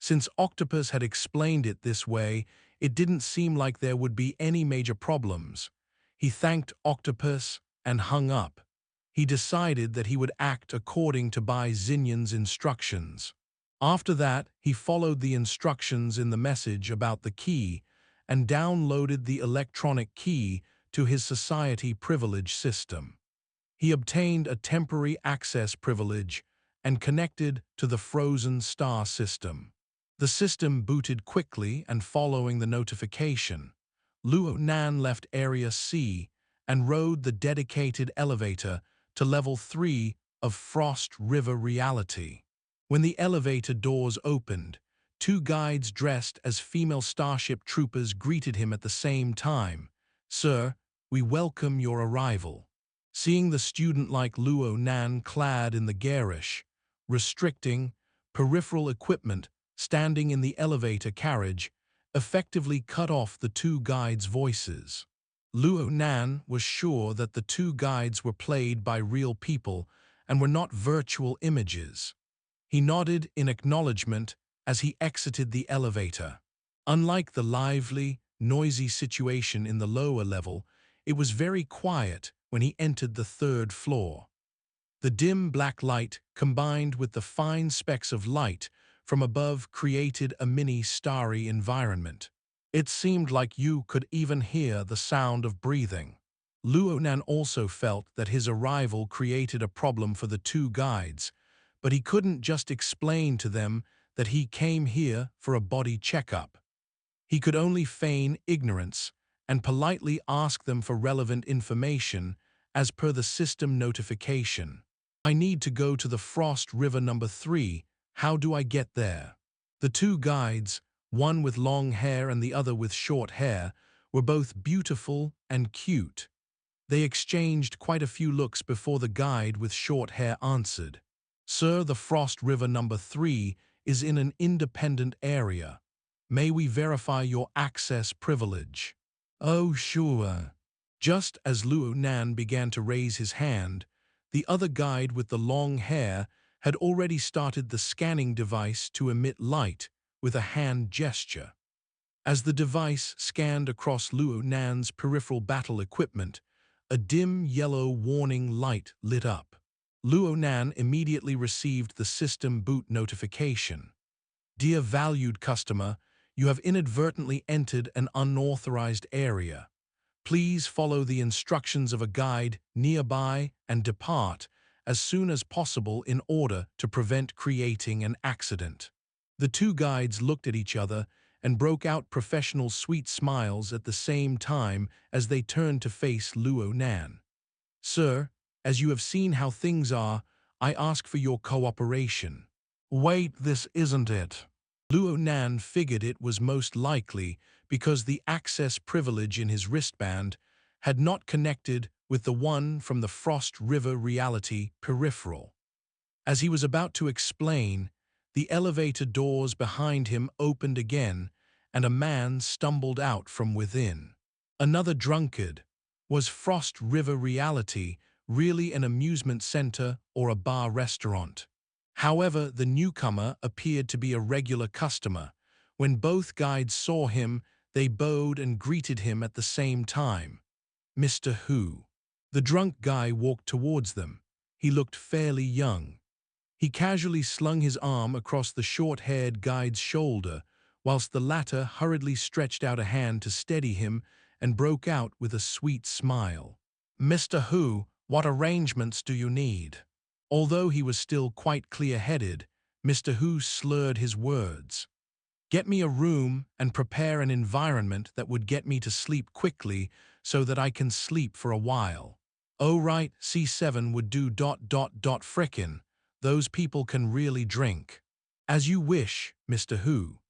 Since Octopus had explained it this way, it didn't seem like there would be any major problems. He thanked Octopus and hung up. He decided that he would act according to Bai Xinyan's instructions. After that, he followed the instructions in the message about the key and downloaded the electronic key to his society privilege system. He obtained a temporary access privilege and connected to the Frozen Star system. The system booted quickly, and following the notification, Luo Nan left Area C and rode the dedicated elevator to Level 3 of Frost River Reality. When the elevator doors opened, two guides dressed as female starship troopers greeted him at the same time. "Sir, we welcome your arrival." Seeing the student-like Luo Nan clad in the garish, restricting, peripheral equipment standing in the elevator carriage, effectively cut off the two guides' voices. Luo Nan was sure that the two guides were played by real people and were not virtual images. He nodded in acknowledgement as he exited the elevator. Unlike the lively, noisy situation in the lower level, it was very quiet when he entered the third floor. The dim black light, combined with the fine specks of light from above, created a mini-starry environment. It seemed like you could even hear the sound of breathing. Luo Nan also felt that his arrival created a problem for the two guides, but he couldn't just explain to them that he came here for a body checkup. He could only feign ignorance and politely ask them for relevant information as per the system notification. "I need to go to the Frost River number 3. How do I get there?" The two guides, one with long hair and the other with short hair, were both beautiful and cute. They exchanged quite a few looks before the guide with short hair answered. "Sir, the Frost River number 3 is in an independent area. May we verify your access privilege?" "Oh, sure." Just as Luo Nan began to raise his hand, the other guide with the long hair had already started the scanning device to emit light with a hand gesture. As the device scanned across Luo Nan's peripheral battle equipment, a dim yellow warning light lit up. Luo Nan immediately received the system boot notification. "Dear valued customer, you have inadvertently entered an unauthorized area. Please follow the instructions of a guide nearby and depart as soon as possible in order to prevent creating an accident." The two guides looked at each other and broke out professional sweet smiles at the same time as they turned to face Luo Nan. "Sir, as you have seen how things are, I ask for your cooperation." "Wait, this isn't it." Luo Nan figured it was most likely because the access privilege in his wristband had not connected with the one from the Frost River Reality peripheral. As he was about to explain, the elevator doors behind him opened again, and a man stumbled out from within. Another drunkard. Was Frost River Reality really an amusement center or a bar restaurant? However, the newcomer appeared to be a regular customer. When both guides saw him, they bowed and greeted him at the same time. "Mr. Hu." The drunk guy walked towards them. He looked fairly young. He casually slung his arm across the short-haired guide's shoulder, whilst the latter hurriedly stretched out a hand to steady him and broke out with a sweet smile. "Mr. Hu, what arrangements do you need?" Although he was still quite clear-headed, Mr. Hu slurred his words. "Get me a room and prepare an environment that would get me to sleep quickly so that I can sleep for a while." "Oh right, C7 would do ... frickin'. Those people can really drink." "As you wish, Mr. Hu."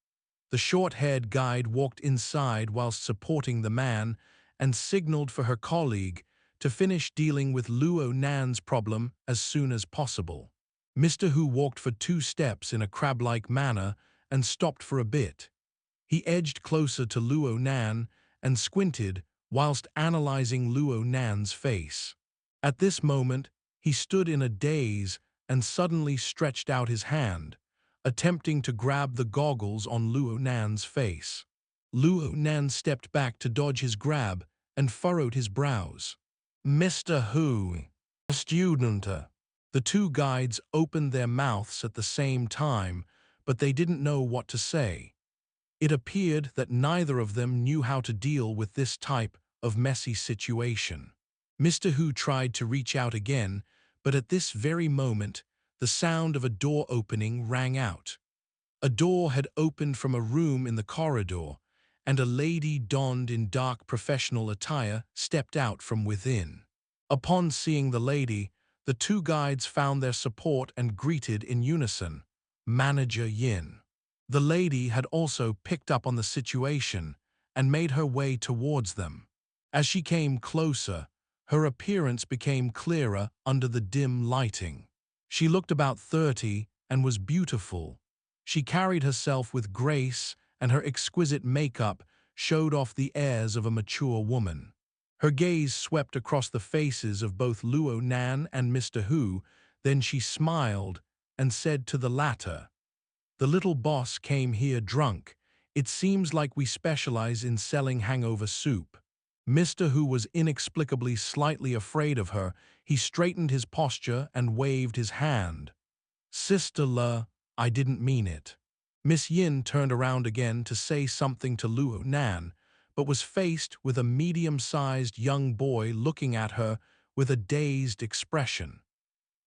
The short-haired guide walked inside whilst supporting the man and signaled for her colleague to finish dealing with Luo Nan's problem as soon as possible. Mr. Hu walked for 2 steps in a crab-like manner and stopped for a bit. He edged closer to Luo Nan and squinted whilst analyzing Luo Nan's face. At this moment, he stood in a daze and suddenly stretched out his hand, attempting to grab the goggles on Luo Nan's face. Luo Nan stepped back to dodge his grab and furrowed his brows. "Mr. Hu, student." The two guides opened their mouths at the same time, but they didn't know what to say. It appeared that neither of them knew how to deal with this type of messy situation. Mr. Hu tried to reach out again, but at this very moment, the sound of a door opening rang out. A door had opened from a room in the corridor, and a lady donned in dark professional attire stepped out from within. Upon seeing the lady, the two guides found their support and greeted in unison, Manager Yin. The lady had also picked up on the situation and made her way towards them. As she came closer, her appearance became clearer under the dim lighting. She looked about 30 and was beautiful. She carried herself with grace, and her exquisite makeup showed off the airs of a mature woman. Her gaze swept across the faces of both Luo Nan and Mr. Hu, then she smiled and said to the latter, "The little boss came here drunk. It seems like we specialize in selling hangover soup." Mr. Hu was inexplicably slightly afraid of her. He straightened his posture and waved his hand. "Sister Le, I didn't mean it." Miss Yin turned around again to say something to Luo Nan, but was faced with a medium-sized young boy looking at her with a dazed expression.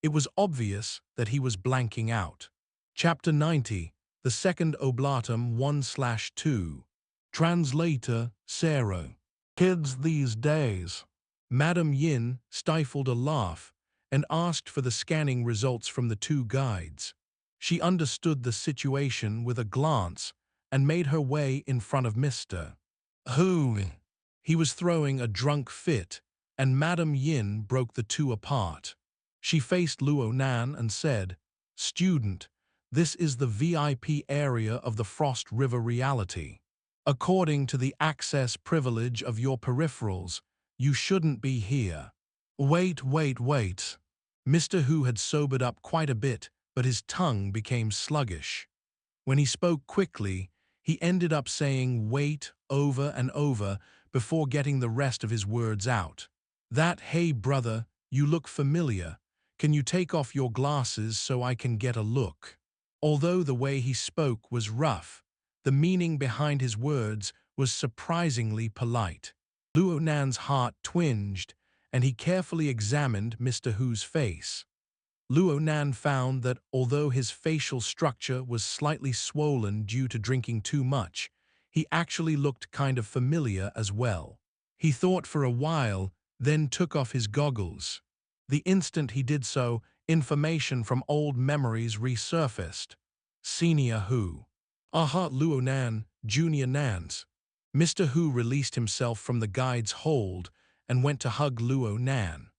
It was obvious that he was blanking out. Chapter 90, The Second Oblatum 1/2. Translator, Sarah. Kids these days. Madam Yin stifled a laugh and asked for the scanning results from the two guides. She understood the situation with a glance and made her way in front of Mr. Hu. He was throwing a drunk fit, and Madam Yin broke the two apart. She faced Luo Nan and said, "Student, this is the VIP area of the Frost River reality. According to the access privilege of your peripherals, you shouldn't be here." Wait. Mr. Hu had sobered up quite a bit, but his tongue became sluggish. When he spoke quickly, he ended up saying "wait" over and over before getting the rest of his words out. "Hey brother, you look familiar. Can you take off your glasses so I can get a look?" Although the way he spoke was rough, the meaning behind his words was surprisingly polite. Luo Nan's heart twinged, and he carefully examined Mr. Hu's face. Luo Nan found that although his facial structure was slightly swollen due to drinking too much, he actually looked kind of familiar as well. He thought for a while, then took off his goggles. The instant he did so, information from old memories resurfaced. Senior Hu. Aha, Luo Nan, Junior Nans. Mr. Hu released himself from the guide's hold and went to hug Luo Nan.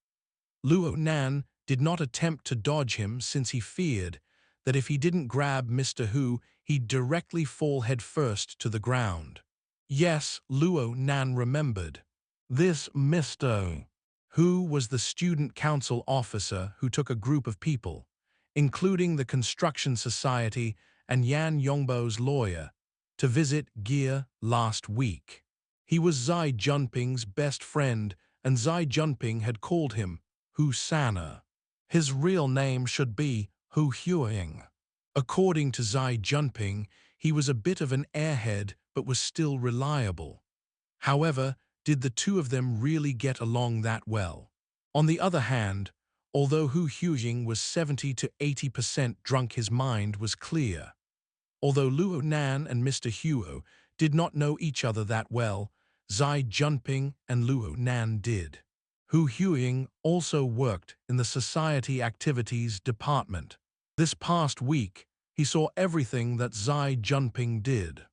Luo Nan did not attempt to dodge him since he feared that if he didn't grab Mr. Hu, he'd directly fall headfirst to the ground. Yes, Luo Nan remembered. This Mr. Hu was the student council officer who took a group of people, including the Construction Society and Yan Yongbo's lawyer, to visit Gia last week. He was Zai Junping's best friend, and Zai Junping had called him Hu Sana. His real name should be Hu Huaying. According to Zai Junping, he was a bit of an airhead but was still reliable. However, did the two of them really get along that well? On the other hand, although Hu Huaying was 70 to 80% drunk, his mind was clear. Although Luo Nan and Mr. Huo did not know each other that well, Zai Junping and Luo Nan did. Hu Huaying also worked in the Society Activities Department. This past week, he saw everything that Zai Junping did.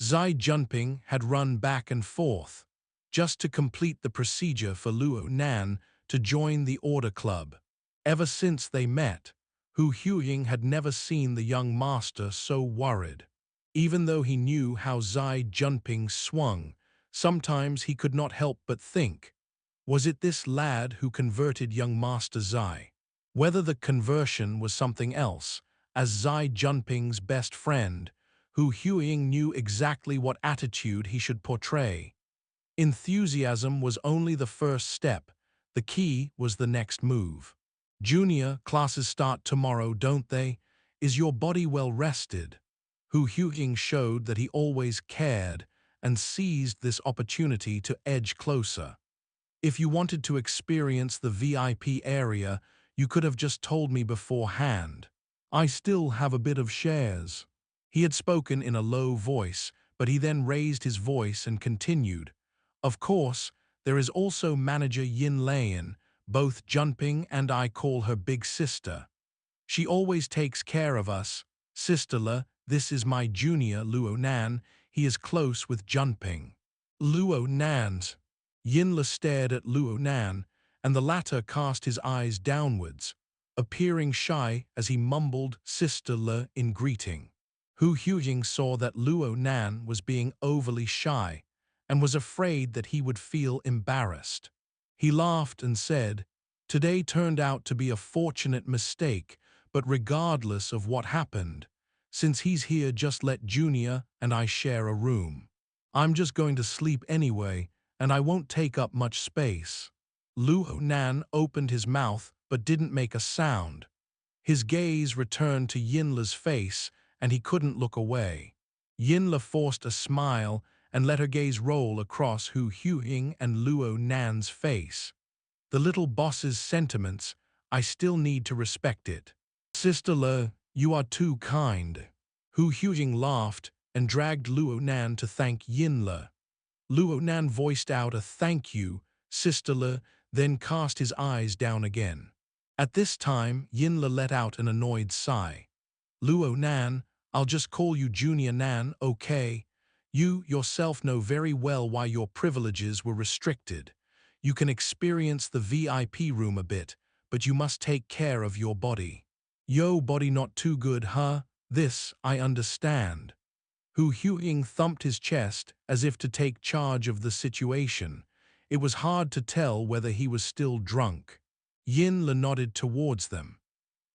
Zai Junping had run back and forth, just to complete the procedure for Luo Nan to join the Order Club. Ever since they met, Hu Huaying had never seen the young master so worried. Even though he knew how Zai Junping swung, sometimes he could not help but think, was it this lad who converted young Master Zai? Whether the conversion was something else, as Zai Junping's best friend, Hu Huaying knew exactly what attitude he should portray. Enthusiasm was only the first step. The key was the next move. Junior, classes start tomorrow, don't they? Is your body well rested? Hu Huaying showed that he always cared and seized this opportunity to edge closer. If you wanted to experience the VIP area, you could have just told me beforehand. I still have a bit of shares. He had spoken in a low voice, but he then raised his voice and continued. Of course, there is also manager Yin Leian, both Junping and I call her big sister. She always takes care of us. Sister Le, this is my junior Luo Nan, he is close with Junping. Luo Nan's. Yin Le stared at Luo Nan, and the latter cast his eyes downwards, appearing shy as he mumbled Sister Le in greeting. Huaying saw that Luo Nan was being overly shy, and was afraid that he would feel embarrassed. He laughed and said, "Today turned out to be a fortunate mistake, but regardless of what happened, since he's here just let Junior and I share a room. I'm just going to sleep anyway, and I won't take up much space." Luo Nan opened his mouth but didn't make a sound. His gaze returned to Yinla's face, and he couldn't look away. Yinla forced a smile and let her gaze roll across Huaying and Luo Nan's face. "The little boss's sentiments, I still need to respect it. Sister Le, you are too kind." Huaying laughed and dragged Luo Nan to thank Yinla. Luo Nan voiced out a "thank you, Sister Le," then cast his eyes down again. At this time, Yinla let out an annoyed sigh. "Luo Nan, I'll just call you Junior Nan, okay? You yourself know very well why your privileges were restricted. You can experience the VIP room a bit, but you must take care of your body." "Yo, body not too good, huh? This, I understand." Huaying thumped his chest as if to take charge of the situation. It was hard to tell whether he was still drunk. Yinla nodded towards them.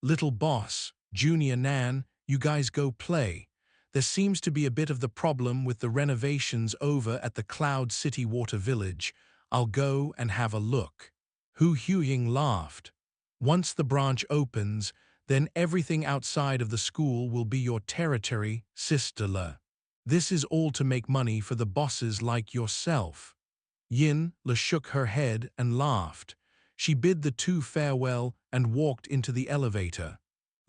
"Little boss, Junior Nan, you guys go play. There seems to be a bit of the problem with the renovations over at the Cloud City Water Village. I'll go and have a look." Huaying laughed. "Once the branch opens, then everything outside of the school will be your territory, Sister Le. This is all to make money for the bosses like yourself." Yin Le shook her head and laughed. She bid the two farewell and walked into the elevator.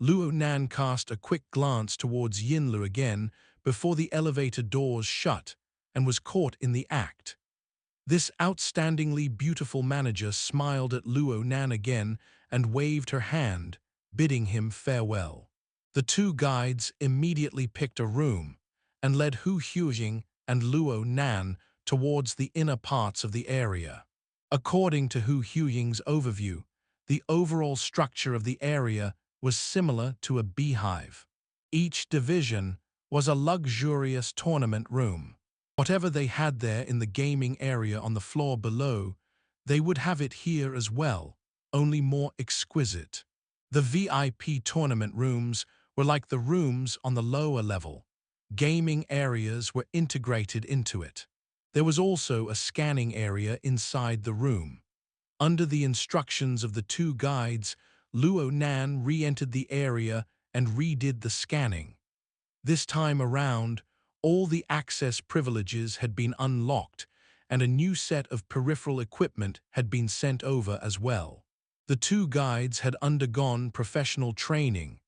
Luo Nan cast a quick glance towards Yinla again before the elevator doors shut, and was caught in the act. This outstandingly beautiful manager smiled at Luo Nan again and waved her hand, bidding him farewell. The two guides immediately picked a room, and led Huaying and Luo Nan towards the inner parts of the area. According to Huaying's overview, the overall structure of the area was similar to a beehive. Each division was a luxurious tournament room. Whatever they had there in the gaming area on the floor below, they would have it here as well, only more exquisite. The VIP tournament rooms were like the rooms on the lower level. Gaming areas were integrated into it. There was also a scanning area inside the room. Under the instructions of the two guides, Luo Nan re-entered the area and redid the scanning. This time around, all the access privileges had been unlocked, and a new set of peripheral equipment had been sent over as well. The two guides had undergone professional training,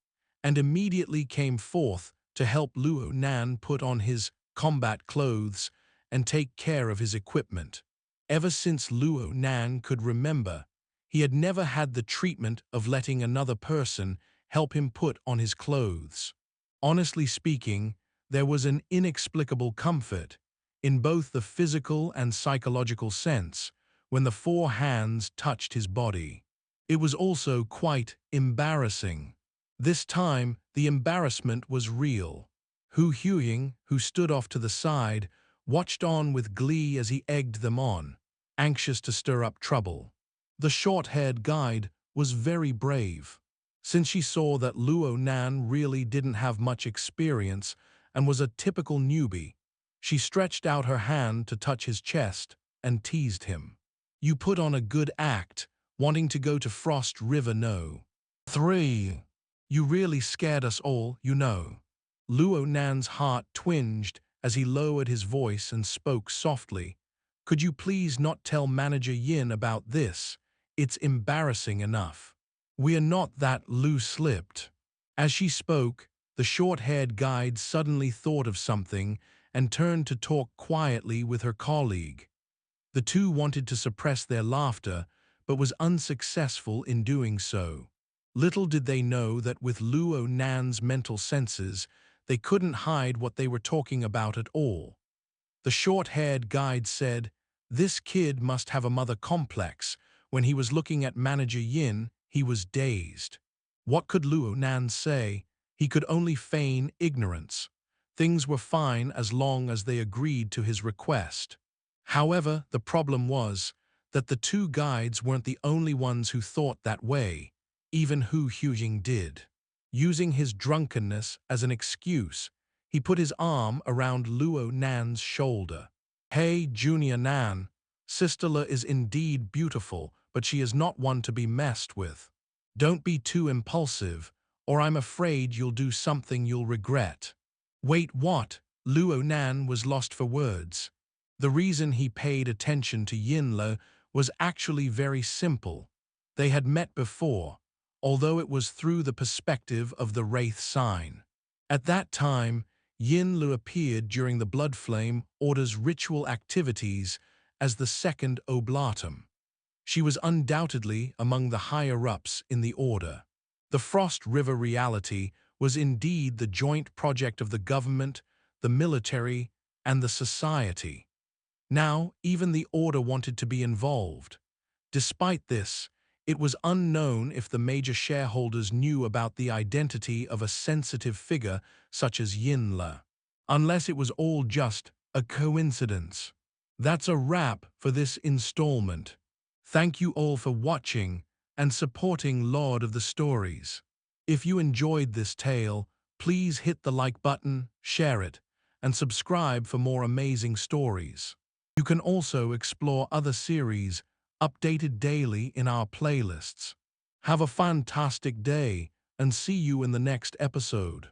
and immediately came forth to help Luo Nan put on his combat clothes and take care of his equipment. Ever since Luo Nan could remember, he had never had the treatment of letting another person help him put on his clothes. Honestly speaking, there was an inexplicable comfort, in both the physical and psychological sense, when the four hands touched his body. It was also quite embarrassing. This time, the embarrassment was real. Huaying, who stood off to the side, watched on with glee as he egged them on, anxious to stir up trouble. The short-haired guide was very brave. Since she saw that Luo Nan really didn't have much experience and was a typical newbie, she stretched out her hand to touch his chest and teased him. "You put on a good act, wanting to go to Frost River, no? 3. You really scared us all, you know." Luo Nan's heart twinged as he lowered his voice and spoke softly. "Could you please not tell Manager Yin about this? It's embarrassing enough. We are not that loose-lipped." As she spoke, The short-haired guide suddenly thought of something and turned to talk quietly with her colleague. The two wanted to suppress their laughter, but was unsuccessful in doing so. Little did they know that with Luo Nan's mental senses, they couldn't hide what they were talking about at all. The short-haired guide said, "This kid must have a mother complex." When he was looking at Manager Yin, he was dazed. What could Luo Nan say? He could only feign ignorance. Things were fine as long as they agreed to his request. However, the problem was that the two guides weren't the only ones who thought that way. Even Huaying did. Using his drunkenness as an excuse, he put his arm around Luo Nan's shoulder. "Hey, Junior Nan, Sisterla is indeed beautiful, but she is not one to be messed with. Don't be too impulsive, or I'm afraid you'll do something you'll regret." Wait, what? Luo Nan was lost for words. The reason he paid attention to Yinle was actually very simple. They had met before, although it was through the perspective of the Wraith sign. At that time, Yinle appeared during the Bloodflame Order's ritual activities as the Second Oblatum. She was undoubtedly among the higher-ups in the Order. The Frost River reality was indeed the joint project of the government, the military, and the society. Now, even the Order wanted to be involved. Despite this, it was unknown if the major shareholders knew about the identity of a sensitive figure such as Yinle, unless it was all just a coincidence. That's a wrap for this installment. Thank you all for watching and supporting Lord of the Stories. If you enjoyed this tale, please hit the like button, share it, and subscribe for more amazing stories. You can also explore other series updated daily in our playlists. Have a fantastic day and see you in the next episode.